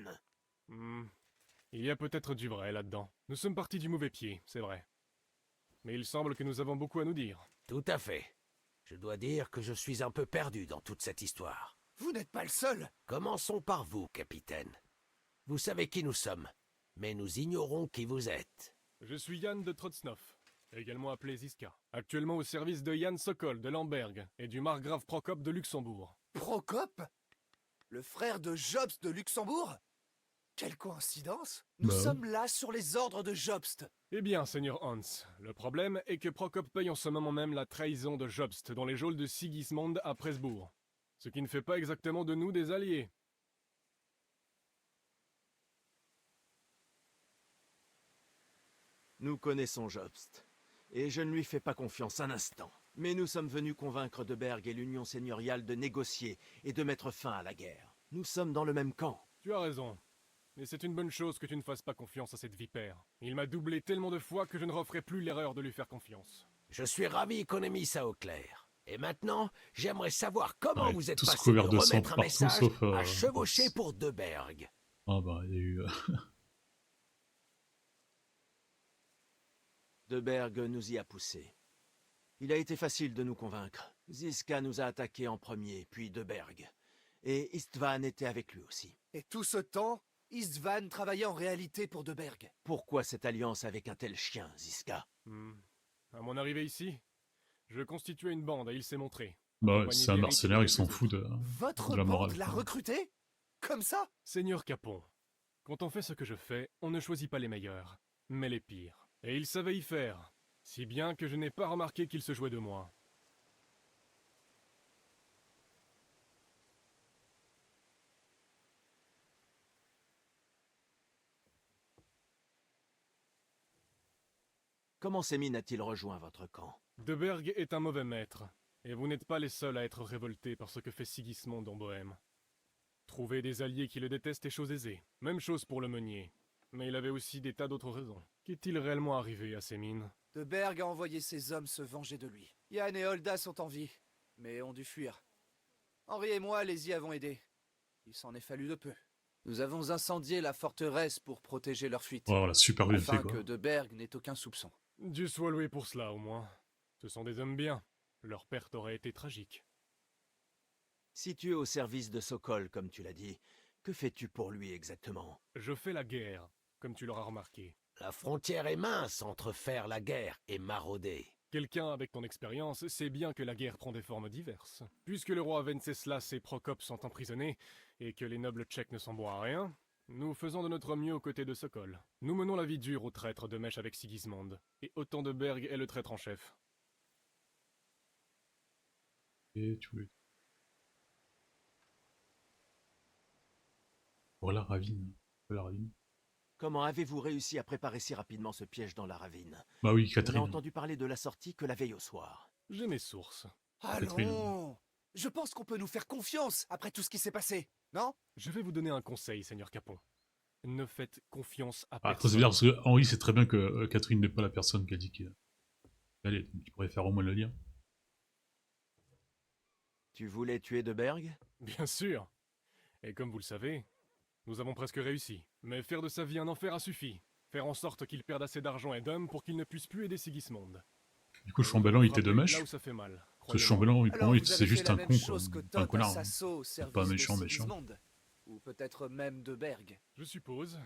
Il y a peut-être du vrai là-dedans. Nous sommes partis du mauvais pied, c'est vrai. Mais il semble que nous avons beaucoup à nous dire. Tout à fait. Je dois dire que je suis un peu perdu dans toute cette histoire. Vous n'êtes pas le seul. Commençons par vous, capitaine. Vous savez qui nous sommes, mais nous ignorons qui vous êtes. Je suis Yann de Trotsnov, également appelé Ziska. Actuellement au service de Yann Sokol de Lamberg et du margrave Procop de Luxembourg. Procop? Le frère de Jobst de Luxembourg? Quelle coïncidence! Nous Bah. sommes là sur les ordres de Jobst. Eh bien, Seigneur Hans, le problème est que Procop paye en ce moment même la trahison de Jobst dans les geôles de Sigismond à Presbourg. Ce qui ne fait pas exactement de nous des alliés. Nous connaissons Jobst, et je ne lui fais pas confiance un instant. Mais nous sommes venus convaincre de Berg et l'Union seigneuriale de négocier et de mettre fin à la guerre. Nous sommes dans le même camp. Tu as raison. Mais c'est une bonne chose que tu ne fasses pas confiance à cette vipère. Il m'a doublé tellement de fois que je ne referai plus l'erreur de lui faire confiance. Je suis ravi qu'on ait mis ça au clair. Et maintenant, j'aimerais savoir comment Ouais, vous êtes tous passé couverts de de sang remettre un partout, message sauf, à chevaucher Hans. pour Deberg. Ah bah, il y a eu. De Berg nous y a poussés. Il a été facile de nous convaincre. Ziska nous a attaqués en premier, puis De Berg. Et Istvan était avec lui aussi. Et tout ce temps, Istvan travaillait en réalité pour De Berg. Pourquoi cette alliance avec un tel chien, Ziska? À mon arrivée ici, je constituais une bande et il s'est montré. Bah, ouais, Accompagné c'est un d'Eric mercenaire, et il s'en quelques fout autres. Votre de la morale. bande l'a recruté? Comme ça? Seigneur Capon, quand on fait ce que je fais, on ne choisit pas les meilleurs, mais les pires. Et il savait y faire, si bien que je n'ai pas remarqué qu'il se jouait de moi. Comment Sémine a-t-il rejoint votre camp? De Berg est un mauvais maître, et vous n'êtes pas les seuls à être révoltés par ce que fait Sigismond en Bohême. Trouver des alliés qui le détestent est chose aisée. Même chose pour le meunier. Mais il avait aussi des tas d'autres raisons. Qu'est-il réellement arrivé à Sémine? De Berg a envoyé ses hommes se venger de lui. Yann et Holda sont en vie, mais ont dû fuir. Henri et moi les y avons aidés. Il s'en est fallu de peu. Nous avons incendié la forteresse pour protéger leur fuite. Oh, voilà, super bien afin fait, quoi. que De Berg n'ait aucun soupçon. Dieu soit loué pour cela, au moins. Ce sont des hommes bien. Leur perte aurait été tragique. Si tu es au service de Sokol, comme tu l'as dit, que fais-tu pour lui exactement? Je fais la guerre, comme tu l'auras remarqué. La frontière est mince entre faire la guerre et marauder. Quelqu'un avec ton expérience sait bien que la guerre prend des formes diverses. Puisque le roi Venceslas et Procop sont emprisonnés, et que les nobles tchèques ne s'en boivent à rien, nous faisons de notre mieux aux côtés de Sokol. Nous menons la vie dure au traître de mèche avec Sigismond, et Otto de Berg est le traître en chef. Et tu voulais... Pour la ravine. La ravine. Comment avez-vous réussi à préparer si rapidement ce piège dans la ravine? Bah oui, On n'a Catherine. entendu parler de la sortie que la veille au soir. J'ai mes sources. Allons! Je pense qu'on peut nous faire confiance après tout ce qui s'est passé, non? Je vais vous donner un conseil, Seigneur Capon. Ne faites confiance à Ah, personne. c'est bien parce que Henri sait très bien que Catherine n'est pas la personne qui a dit qu'elle allait, donc il pourrait faire au moins le lien. Tu voulais tuer de Berg? Bien sûr. Et comme vous le savez, nous avons presque réussi. Mais faire de sa vie un enfer a suffi. Faire en sorte qu'il perde assez d'argent et d'hommes pour qu'il ne puisse plus aider Sigismond. Du coup, Chambellan, il était de Frappez mèche. là où ça fait mal, Parce que croyez-moi. Chambellan, pour moi, vous c'est avez juste fait un la con, même quoi. chose que Pas un Todd connard. à hein. Sasso au C'est service pas de méchant. Sigismond. Ou peut-être même de Berg. Je suppose.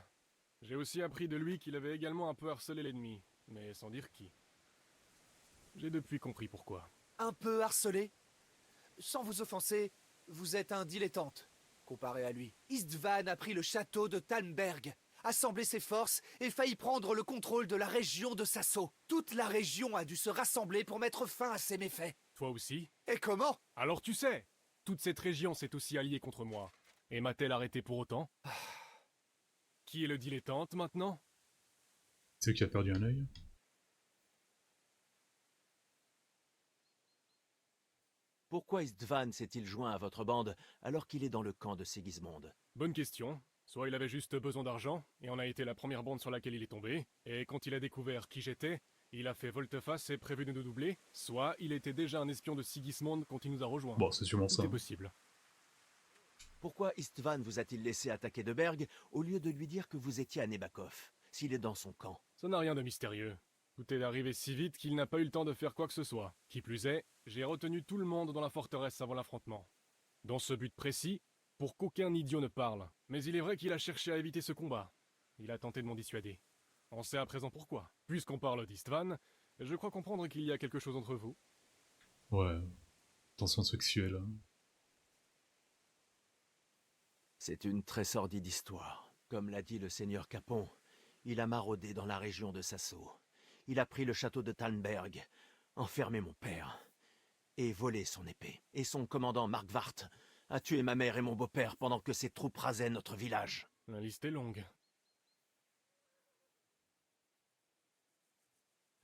J'ai aussi appris de lui qu'il avait également un peu harcelé l'ennemi, mais sans dire qui. J'ai depuis compris pourquoi. Un peu harcelé? Sans vous offenser, vous êtes un dilettante, comparé à lui. Istvan a pris le château de Talmberg, assemblé ses forces et failli prendre le contrôle de la région de Sasso. Toute la région a dû se rassembler pour mettre fin à ses méfaits. Toi aussi? Et comment? Alors tu sais, toute cette région s'est aussi alliée contre moi. Et m'a-t-elle arrêté pour autant? Qui est le dilettante maintenant? C'est qui a perdu un œil. Pourquoi Istvan s'est-il joint à votre bande alors qu'il est dans le camp de Sigismond? Bonne question. Soit il avait juste besoin d'argent, et on a été la première bande sur laquelle il est tombé, et quand il a découvert qui j'étais, il a fait volte-face et prévu de nous doubler, soit il était déjà un espion de Sigismond quand il nous a rejoints. Bon, c'est sûrement Tout ça. est possible. Pourquoi Istvan vous a-t-il laissé attaquer de Berg au lieu de lui dire que vous étiez à Nebakov, s'il est dans son camp? Ça n'a rien de mystérieux. Tout est arrivé si vite qu'il n'a pas eu le temps de faire quoi que ce soit. Qui plus est, j'ai retenu tout le monde dans la forteresse avant l'affrontement. Dans ce but précis, pour qu'aucun idiot ne parle. Mais il est vrai qu'il a cherché à éviter ce combat. Il a tenté de m'en dissuader. On sait à présent pourquoi. Puisqu'on parle d'Istvan, je crois comprendre qu'il y a quelque chose entre vous. Ouais. Tension sexuelle. Hein. C'est une très sordide histoire. Comme l'a dit le seigneur Capon, il a maraudé dans la région de Sasso. Il a pris le château de Talmberg, enfermé mon père, et volé son épée. Et son commandant Markvart a tué ma mère et mon beau-père pendant que ses troupes rasaient notre village. La liste est longue.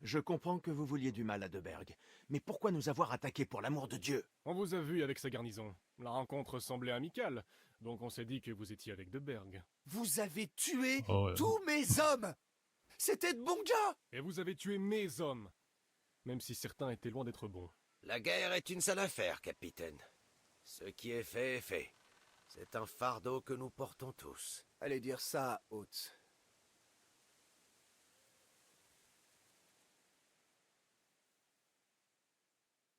Je comprends que vous vouliez du mal à Deberg, mais pourquoi nous avoir attaqués pour l'amour de Dieu? On vous a vu avec sa garnison. La rencontre semblait amicale, donc on s'est dit que vous étiez avec Deberg. Vous avez tué Oh ouais. tous mes hommes! C'était de bons gars! Et vous avez tué mes hommes, même si certains étaient loin d'être bons. La guerre est une sale affaire, capitaine. Ce qui est fait est fait. C'est un fardeau que nous portons tous. Allez dire ça, Haute.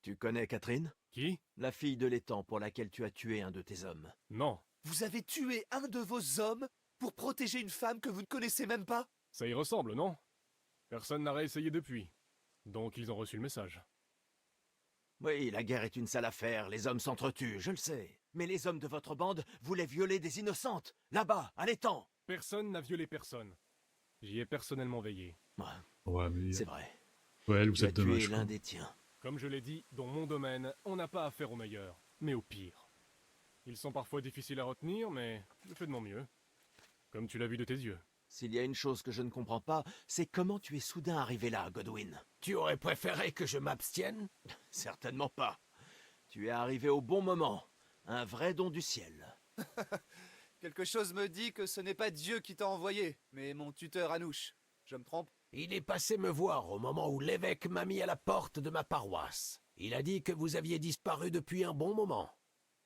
Tu connais Catherine? Qui? La fille de l'étang pour laquelle tu as tué un de tes hommes. Non. Vous avez tué un de vos hommes pour protéger une femme que vous ne connaissez même pas? Ça y ressemble, non? Personne n'a réessayé depuis. Donc ils ont reçu le message. Oui, la guerre est une sale affaire, les hommes s'entretuent, je le sais. Mais les hommes de votre bande voulaient violer des innocentes, là-bas, à l'étang. Personne n'a violé personne. J'y ai personnellement veillé. Ouais, mais... C'est vrai. Ouais, vous Tu as êtes dommage. tué quoi. l'un des tiens. Comme je l'ai dit, dans mon domaine, on n'a pas affaire aux meilleurs, mais aux pires. Ils sont parfois difficiles à retenir, mais je fais de mon mieux. Comme tu l'as vu de tes yeux. S'il y a une chose que je ne comprends pas, c'est comment tu es soudain arrivé là, Godwin. Tu aurais préféré que je m'abstienne? Certainement pas. Tu es arrivé au bon moment. Un vrai don du ciel. Quelque chose me dit que ce n'est pas Dieu qui t'a envoyé, mais mon tuteur Anouche. Je me trompe? Il est passé me voir au moment où l'évêque m'a mis à la porte de ma paroisse. Il a dit que vous aviez disparu depuis un bon moment.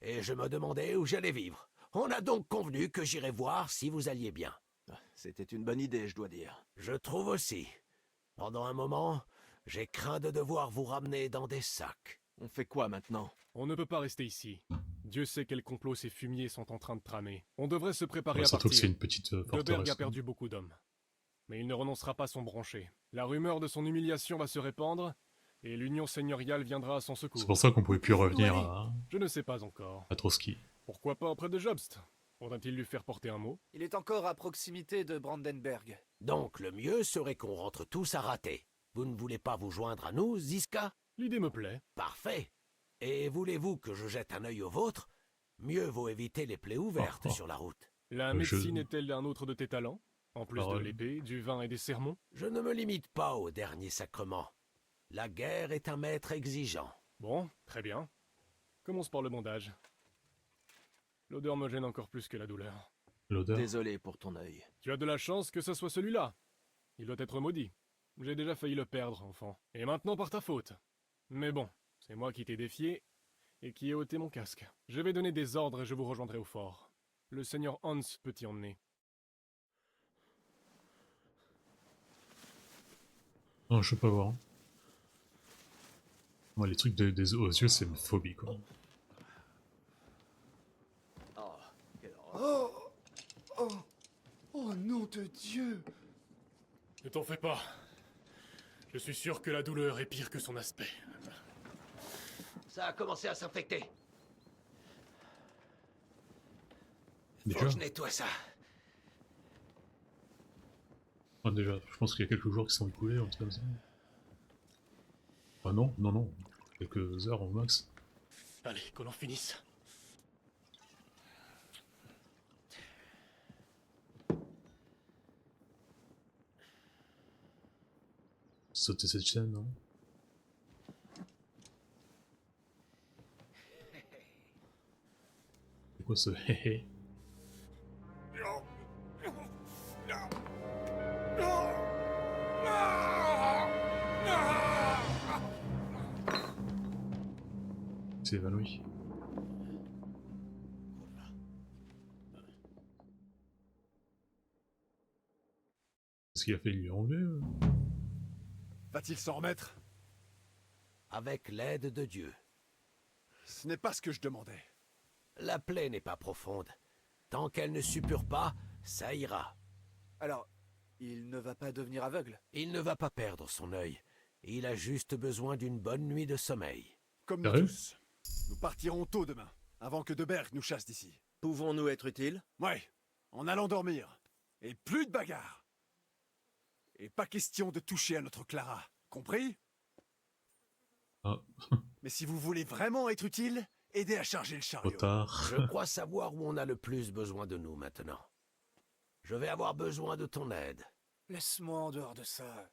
Et je me demandais où j'allais vivre. On a donc convenu que j'irais voir si vous alliez bien. C'était une bonne idée, je dois dire. Je trouve aussi. Pendant un moment, j'ai craint de devoir vous ramener dans des sacs. On fait quoi maintenant? On ne peut pas rester ici. Dieu sait quels complots ces fumiers sont en train de tramer. On devrait se préparer Ouais, à surtout partir. que c'est une petite Deberg forteresse. a perdu beaucoup d'hommes. Mais il ne renoncera pas à son branché. La rumeur de son humiliation va se répandre, et l'union seigneuriale viendra à son secours. C'est pour ça qu'on pouvait plus revenir Je ne sais pas encore. à Trotsky. Pourquoi pas auprès de Jobst? Faudra-t-il lui faire porter un mot? Il est encore à proximité de Brandenberg. Donc le mieux serait qu'on rentre tous à rater. Vous ne voulez pas vous joindre à nous, Ziska? L'idée me plaît. Parfait. Et voulez-vous que je jette un œil au vôtre? Mieux vaut éviter les plaies ouvertes sur la route. La médecine est-elle un autre de tes talents? En plus de Parole. l'épée, du vin et des sermons? Je ne me limite pas au dernier sacrement. La guerre est un maître exigeant. Bon, très bien. Commence par le bandage. L'odeur me gêne encore plus que la douleur. L'odeur. Désolé pour ton œil. Tu as de la chance que ce soit celui-là. Il doit être maudit. J'ai déjà failli le perdre, enfant. Et maintenant par ta faute. Mais bon, c'est moi qui t'ai défié et qui ai ôté mon casque. Je vais donner des ordres et je vous rejoindrai au fort. Le seigneur Hans peut y emmener. Non, je peux pas voir. Moi, les trucs des aux yeux, c'est une phobie, quoi. Oh Oh Oh nom de Dieu! Ne t'en fais pas. Je suis sûr que la douleur est pire que son aspect. Ça a commencé à s'infecter. Déjà. Faut que je nettoie ça. Ah, déjà, je pense qu'il y a quelques jours qui sont écoulés, un truc comme ça. Ah non, non, non. Quelques heures au max. Allez, qu'on en finisse. Sauter cette chaîne, non? C'est quoi ce hé? Il s'est évanoui. Qu'est-ce qu'il a fait? Il lui a enlevé Va-t-il s'en remettre? Avec l'aide de Dieu. Ce n'est pas ce que je demandais. La plaie n'est pas profonde. Tant qu'elle ne suppure pas, ça ira. Alors, il ne va pas devenir aveugle? Il ne va pas perdre son œil. Il a juste besoin d'une bonne nuit de sommeil. Comme nous tous. Nous partirons tôt demain, avant que Deberg nous chasse d'ici. Pouvons-nous être utiles? Ouais, en allant dormir. Et plus de bagarres. Et pas question de toucher à notre Clara. Compris? Ah. Mais si vous voulez vraiment être utile, aidez à charger le chariot. Trop tard. Je crois savoir où on a le plus besoin de nous maintenant. Je vais avoir besoin de ton aide. Laisse-moi en dehors de ça.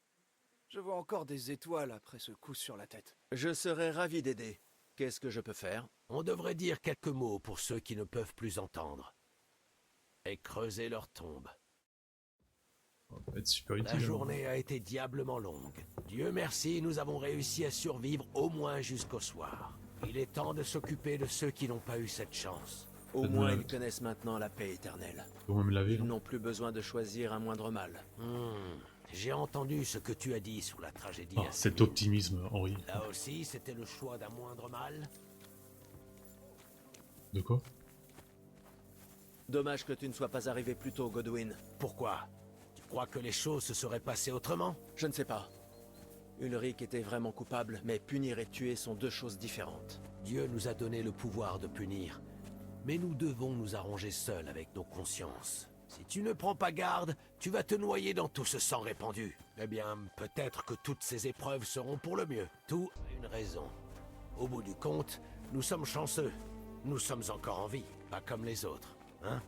Je vois encore des étoiles après ce coup sur la tête. Je serais ravi d'aider. Qu'est-ce que je peux faire? On devrait dire quelques mots pour ceux qui ne peuvent plus entendre. Et creuser leur tombe. Ça va être super utile. La journée a été diablement longue. Dieu merci, nous avons réussi à survivre au moins jusqu'au soir. Il est temps de s'occuper de ceux qui n'ont pas eu cette chance. Au moins, ils connaissent maintenant la paix éternelle. Faut même laver. Ils n'ont plus besoin de choisir un moindre mal. J'ai entendu ce que tu as dit sur la tragédie. Ah, cet optimisme, Henri. Là aussi, c'était le choix d'un moindre mal. De quoi? Dommage que tu ne sois pas arrivé plus tôt, Godwin. Pourquoi? Tu crois que les choses se seraient passées autrement? Je ne sais pas. Ulrich était vraiment coupable, mais punir et tuer sont deux choses différentes. Dieu nous a donné le pouvoir de punir. Mais nous devons nous arranger seuls avec nos consciences. Si tu ne prends pas garde, tu vas te noyer dans tout ce sang répandu. Eh bien, peut-être que toutes ces épreuves seront pour le mieux. Tout a une raison. Au bout du compte, nous sommes chanceux. Nous sommes encore en vie, pas comme les autres, hein?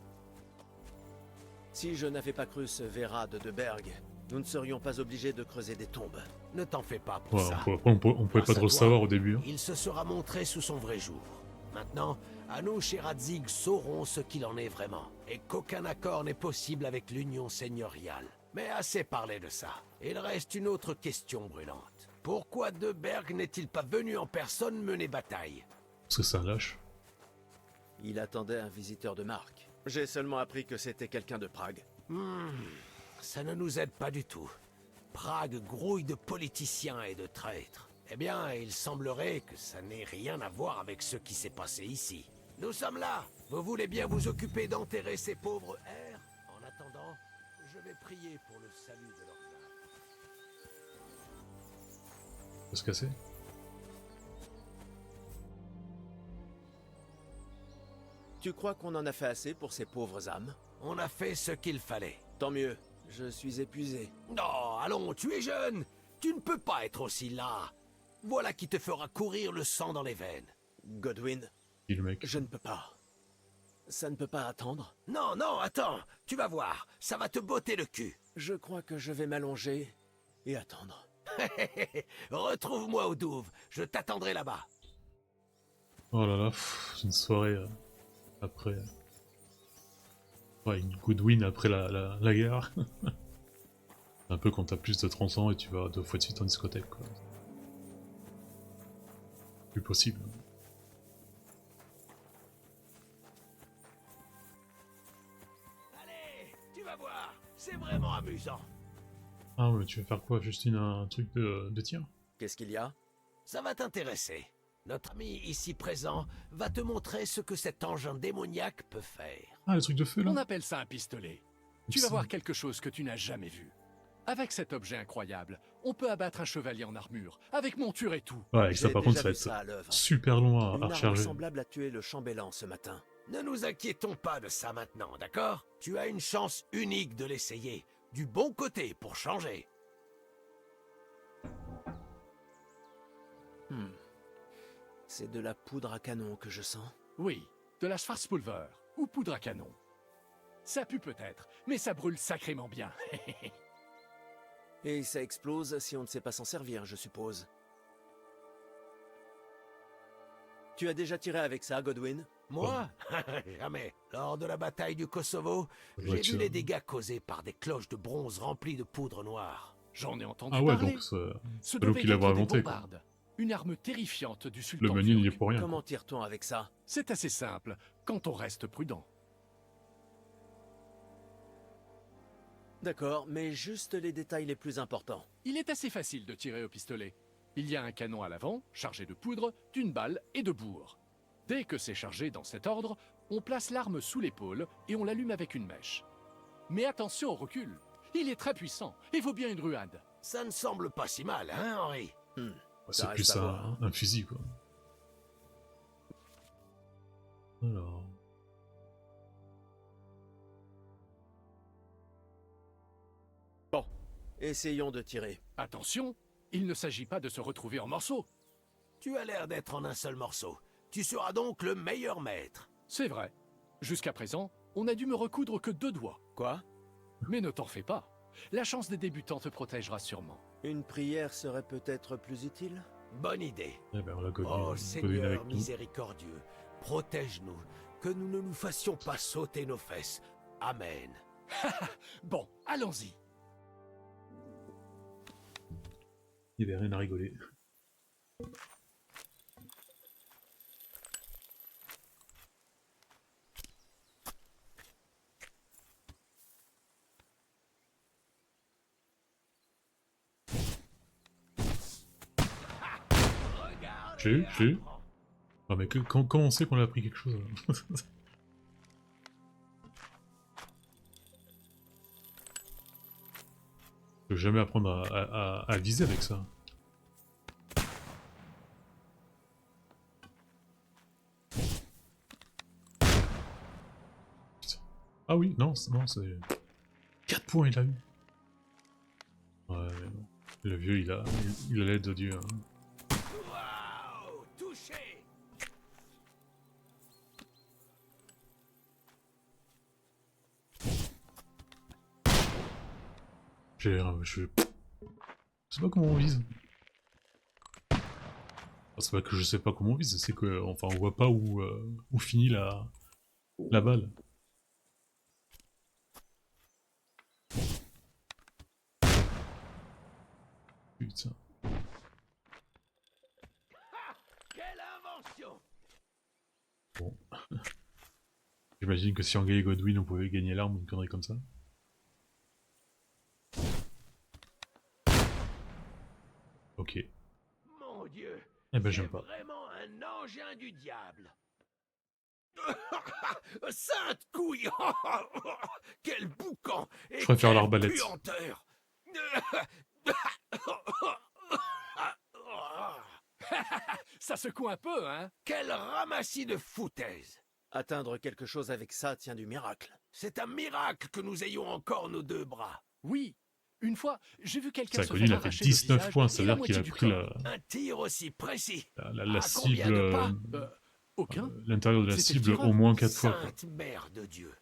Si je n'avais pas cru ce Vera de Deberg, nous ne serions pas obligés de creuser des tombes. Ne t'en fais pas pour Ouais, ça. on pouvait pas trop le savoir au début. Hein. Il se sera montré sous son vrai jour. Maintenant, Anouch et Radzig sauront ce qu'il en est vraiment, et qu'aucun accord n'est possible avec l'union seigneuriale. Mais assez parlé de ça. Il reste une autre question brûlante. Pourquoi Deberg n'est-il pas venu en personne mener bataille? Parce que c'est un lâche. Il attendait un visiteur de marque. J'ai seulement appris que c'était quelqu'un de Prague. Ça ne nous aide pas du tout. Prague grouille de politiciens et de traîtres. Eh bien, il semblerait que ça n'ait rien à voir avec ce qui s'est passé ici. Nous sommes là. Vous voulez bien vous occuper d'enterrer ces pauvres airs? En attendant, je vais prier pour le salut de leur âme. Faut se casser. Tu crois qu'on en a fait assez pour ces pauvres âmes? On a fait ce qu'il fallait. Tant mieux. Je suis épuisé. Non, allons, tu es jeune. Tu ne peux pas être aussi las. Voilà qui te fera courir le sang dans les veines. Godwin, dit le mec. je ne peux pas. Ça ne peut pas attendre. Non, non, attends, tu vas voir, ça va te botter le cul. Je crois que je vais m'allonger et attendre. Retrouve-moi au Douve, je t'attendrai là-bas. Oh là là, c'est une soirée après... Ouais, une Goodwin après la guerre. Un peu quand t'as plus de 30 ans et tu vas 2 fois de suite en discothèque, quoi. Plus possible. Allez, tu vas voir, c'est vraiment amusant. Ah ouais, tu vas faire quoi? Juste un truc de tir? Qu'est-ce qu'il y a? Ça va t'intéresser. Notre ami ici présent va te montrer ce que cet engin démoniaque peut faire. Ah, le truc de feu là? On appelle ça un pistolet. Tu vas voir quelque chose que tu n'as jamais vu. Avec cet objet incroyable, on peut abattre un chevalier en armure, avec monture et tout. Ouais, avec ça J'ai par contre déjà ça va vu être à l'œuvre. super long Une à arme recharger. semblable a tué le chambellan ce matin. Ne nous inquiétons pas de ça maintenant, d'accord? Tu as une chance unique de l'essayer. Du bon côté pour changer. C'est de la poudre à canon que je sens. Oui, de la Schwarzpulver, ou poudre à canon. Ça pue peut-être, mais ça brûle sacrément bien. Et ça explose si on ne sait pas s'en servir, je suppose. Tu as déjà tiré avec ça, Godwin? Moi? Jamais. Lors de la bataille du Kosovo, j'ai Voiture. vu les dégâts causés par des cloches de bronze remplies de poudre noire. J'en ai entendu Ah ouais, parler. donc Ce c'est devait l'eau qui l'avait être des inventé, quoi. bombardes. Une arme terrifiante du sultan. Le menu n'y est turc. pour rien. Comment tire-t-on avec ça? C'est assez simple, quand on reste prudent. D'accord, mais juste les détails les plus importants. Il est assez facile de tirer au pistolet. Il y a un canon à l'avant, chargé de poudre, d'une balle et de bourre. Dès que c'est chargé dans cet ordre, on place l'arme sous l'épaule et on l'allume avec une mèche. Mais attention au recul. Il est très puissant et vaut bien une ruade. Ça ne semble pas si mal, hein, Henri? C'est plus un fusil, quoi. Alors... Bon, essayons de tirer. Attention, il ne s'agit pas de se retrouver en morceaux. Tu as l'air d'être en un seul morceau. Tu seras donc le meilleur maître. C'est vrai. Jusqu'à présent, on n'a dû me recoudre que 2 doigts. Quoi? Mais ne t'en fais pas. La chance des débutants te protégera sûrement. Une prière serait peut-être plus utile? Bonne idée. Eh ben, on l'a connu, Oh connu Seigneur avec nous. miséricordieux, protège-nous, que nous ne nous fassions pas sauter nos fesses. Amen. Bon, allons-y. Il n'y avait rien à rigoler. J'ai eu. Ah mais quand on sait qu'on a appris quelque chose... Je peux jamais apprendre à viser avec ça. Putain. Ah oui, non, c'est... 4 points il a eu. Ouais, mais bon. Le vieux il a l'aide de Dieu. Hein. Waouh, touché. Je sais pas comment on vise. Enfin, c'est pas que je sais pas comment on vise, c'est que enfin on voit pas où finit la balle. Putain. Quelle invention! Bon. J'imagine que si on gagnait Godwin, on pouvait gagner l'arme ou une connerie comme ça. Ok. Mon Dieu! Eh ben j'aime pas. Vraiment un engin du diable! Sainte couille! Quel boucan! Et Je préfère quelle l'arbalète. puanteur! Ça secoue un peu, hein? Quel ramassis de foutaises! Atteindre quelque chose avec ça tient du miracle. C'est un miracle que nous ayons encore nos 2 bras. Oui, Une fois, j'ai vu quelqu'un Ça, se connu, il faire a fait arracher le 19 visage points, ça et veut la dire qu'il a moitié du pris corps. Un tir aussi précis. la À cible, combien de pas Aucun. l'intérieur de la C'était le cible tireur. au moins 4 fois. Quoi. Sainte mère de Dieu.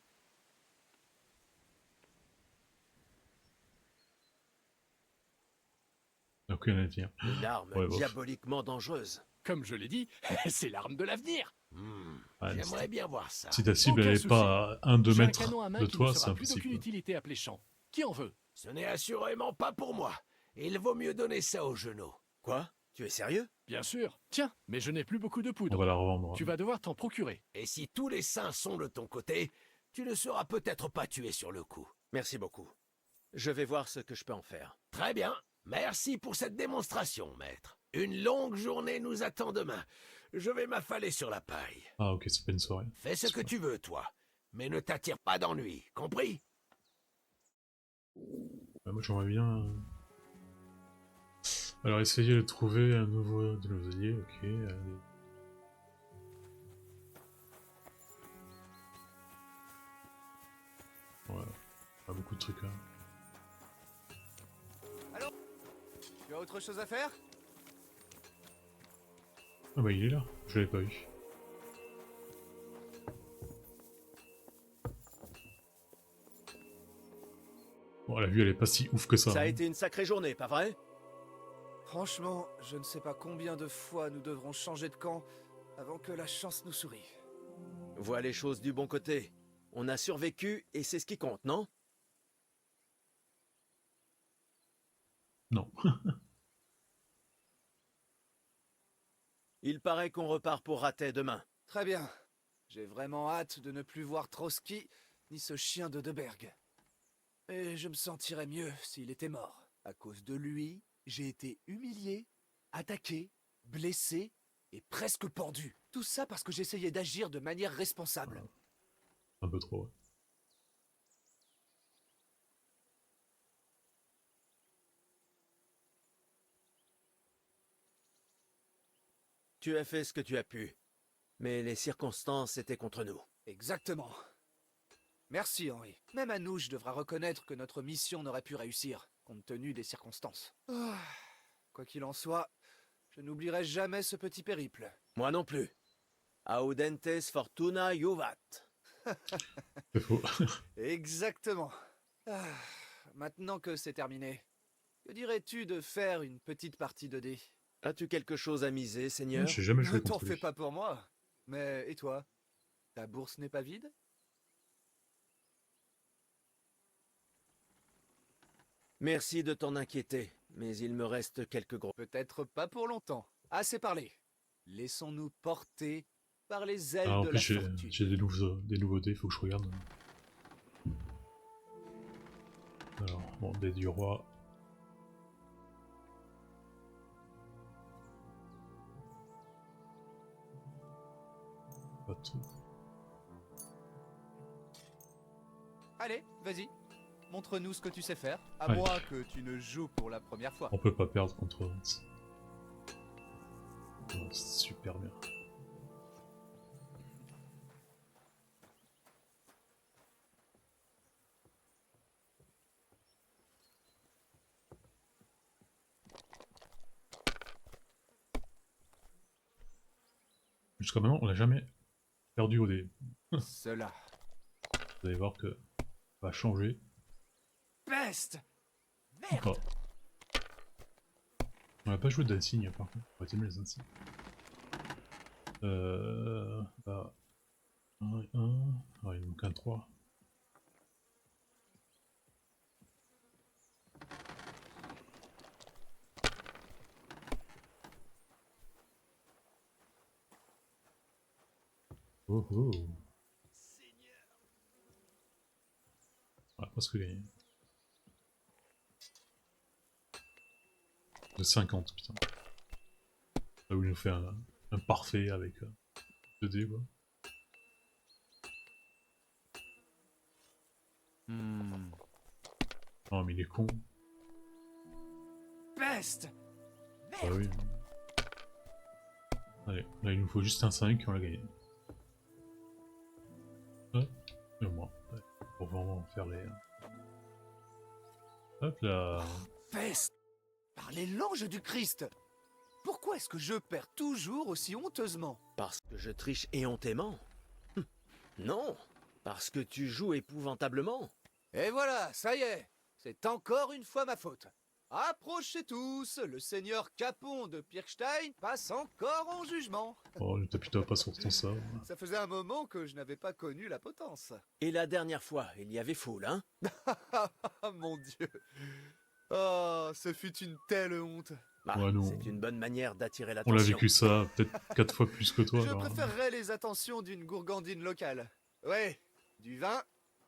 Aucun à dire. Une arme Ouais, bof. diaboliquement dangereuse. Comme je l'ai dit, c'est l'arme de l'avenir. Ouais, J'aimerais bien voir ça. si ta cible Aucun elle est souci. pas à 1-2 J'ai un mètres canon à main de qui toi, ne c'est sera plus d'aucune impossible. utilité à Pléchamp. Qui en veut? Ce n'est assurément pas pour moi. Il vaut mieux donner ça aux genoux. Quoi? Tu es sérieux? Bien sûr. Tiens, mais je n'ai plus beaucoup de On poudre. va la revendre. Tu vas devoir t'en procurer. Et si tous les saints sont de ton côté, tu ne seras peut-être pas tué sur le coup. Merci beaucoup. Je vais voir ce que je peux en faire. Très bien. Merci pour cette démonstration, maître. Une longue journée nous attend demain. Je vais m'affaler sur la paille. Ah ok, c'est pas une soirée. Fais ce que tu veux, toi. Mais ne t'attire pas d'ennui, compris? Moi j'aimerais bien... Alors essayer de trouver de nouveaux alliés, ok. Allez. Ouais, pas beaucoup de trucs là. Allô? Tu as autre chose à faire? Ah bah il est là, je l'avais pas vu. Bon la vue elle est pas si ouf que ça. Ça a hein. été une sacrée journée, pas vrai? Franchement, je ne sais pas combien de fois nous devrons changer de camp avant que la chance nous sourie. Vois les choses du bon côté. On a survécu et c'est ce qui compte, non? Non. Il paraît qu'on repart pour Ratet demain. Très bien. J'ai vraiment hâte de ne plus voir Trotsky ni ce chien de Deberg. Et je me sentirais mieux s'il était mort. À cause de lui, j'ai été humilié, attaqué, blessé et presque pendu. Tout ça parce que j'essayais d'agir de manière responsable. Un peu trop. Ouais. Tu as fait ce que tu as pu. Mais les circonstances étaient contre nous. Exactement. Merci, Henri. Même Anouche devra reconnaître que notre mission n'aurait pu réussir, compte tenu des circonstances. Ah, quoi qu'il en soit, je n'oublierai jamais ce petit périple. Moi non plus. Audentes fortuna juvat. C'est faux. Exactement. Ah, maintenant que c'est terminé, que dirais-tu de faire une petite partie de dés? As-tu quelque chose à miser, Seigneur? J'ai jamais joué Ne t'en contre fais lui. pas pour moi. Mais et toi? Ta bourse n'est pas vide? Merci de t'en inquiéter, mais il me reste quelques gros... Peut-être pas pour longtemps. Assez parlé. Laissons-nous porter par les ailes Ah, en de plus la fortune. j'ai des nouveautés, faut que je regarde. Alors, bon, dés du roi. Pas tout. Allez, vas-y. Montre-nous ce que tu sais faire, à Allez. moins que tu ne joues pour la première fois. On peut pas perdre contre Vance. Bon, c'est super bien. Jusqu'à maintenant, on n'a jamais perdu au dé. Cela. Vous allez voir que ça va changer. Peste! Oh. On n'a pas joué d'insigne par contre. On va aimer les insignes. Bah. 1 et 1. Ah, il manque un 3. Oh oh. On a presque gagné. De 50, putain. Là où il nous fait un parfait avec 2 dés, quoi. Oh, mais il est con. Peste! Ah oui. Allez, là il nous faut juste un 5 et on l'a gagné. Ouais, et au moins. Ouais, pour vraiment faire les... Hop là. Peste! Par les langes du Christ! Pourquoi est-ce que je perds toujours aussi honteusement? Parce que je triche éhontément? Non, parce que tu joues épouvantablement. Et voilà, ça y est! C'est encore une fois ma faute. Approchez tous, le seigneur Capon de Pirkstein passe encore en jugement. Oh, ne t'appuie-toi pas sur ton sort. Ça faisait un moment que je n'avais pas connu la potence. Et la dernière fois, il y avait foule, hein? Ah mon Dieu! Oh, ce fut une telle honte. Bah, Ouais, non. c'est une bonne manière d'attirer On l'attention. l'a vécu ça peut-être 4 fois plus que toi. Je alors. préférerais les attentions d'une gourgandine locale. Ouais, du vin,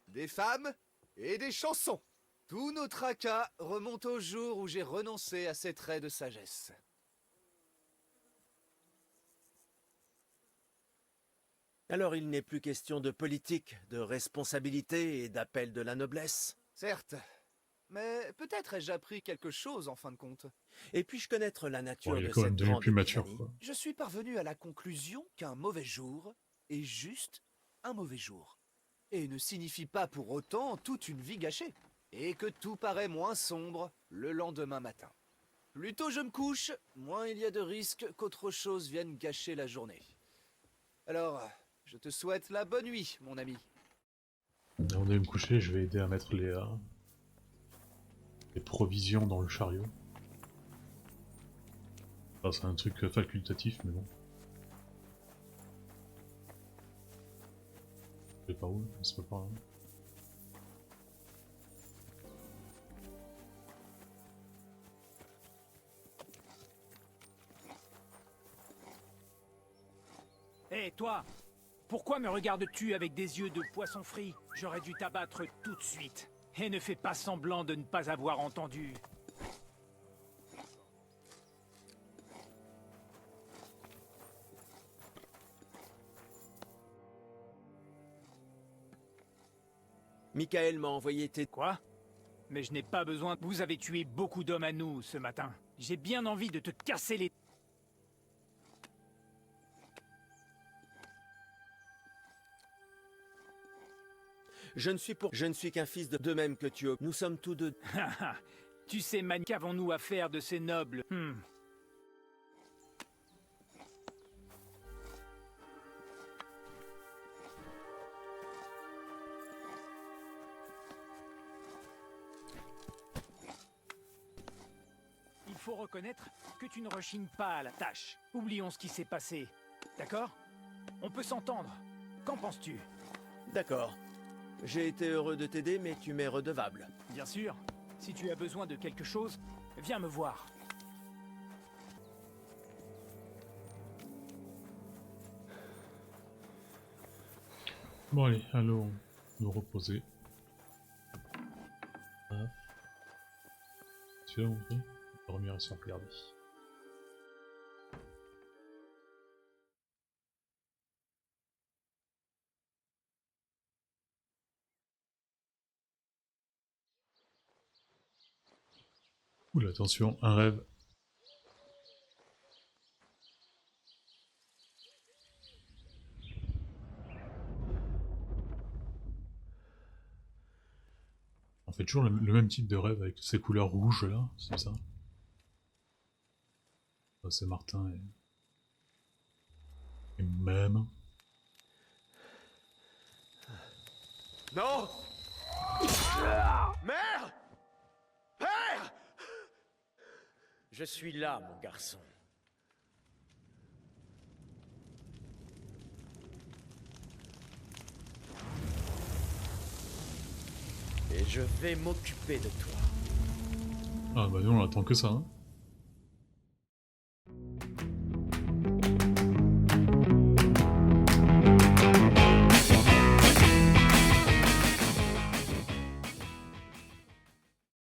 des femmes et des chansons. Tout nos tracas remontent au jour où j'ai renoncé à ces traits de sagesse. Alors il n'est plus question de politique, de responsabilité et d'appel de la noblesse. Certes, mais peut-être ai-je appris quelque chose en fin de compte. Et puis-je connaître la nature Bon, il est de quand même cette devenu grande plus mature, épiphanie? quoi. Je suis parvenu à la conclusion qu'un mauvais jour est juste un mauvais jour. Et ne signifie pas pour autant toute une vie gâchée. Et que tout paraît moins sombre le lendemain matin. Plus tôt je me couche, moins il y a de risques qu'autre chose vienne gâcher la journée. Alors, je te souhaite la bonne nuit, mon ami. Avant d'aller me coucher, je vais aider à mettre les provisions dans le chariot. Enfin, c'est un truc facultatif, mais bon. Je sais pas où, c'est pas par là. Hé, toi! Pourquoi me regardes-tu avec des yeux de poisson frit? J'aurais dû t'abattre tout de suite. Et ne fais pas semblant de ne pas avoir entendu. Michael m'a envoyé tes... Quoi? Mais je n'ai pas besoin... Vous avez tué beaucoup d'hommes à nous ce matin. J'ai bien envie de te casser les... Je ne suis qu'un fils de même que tu... Nous sommes tous deux... Tu sais, man, qu'avons-nous à faire de ces nobles? Il faut reconnaître que tu ne rechignes pas à la tâche. Oublions ce qui s'est passé. D'accord? On peut s'entendre. Qu'en penses-tu? D'accord. J'ai été heureux de t'aider, mais tu m'es redevable. Bien sûr. Si tu as besoin de quelque chose, viens me voir. Bon allez, allons nous reposer. Ah. Tu vas ouvrir, dormir et se regarder. Oula, attention, un rêve. On fait toujours le même type de rêve avec ces couleurs rouges là, c'est ça? Ah, c'est Martin et même. Non! Mère! Père! Je suis là, mon garçon. Et je vais m'occuper de toi. Ah bah non, on attend que ça, hein.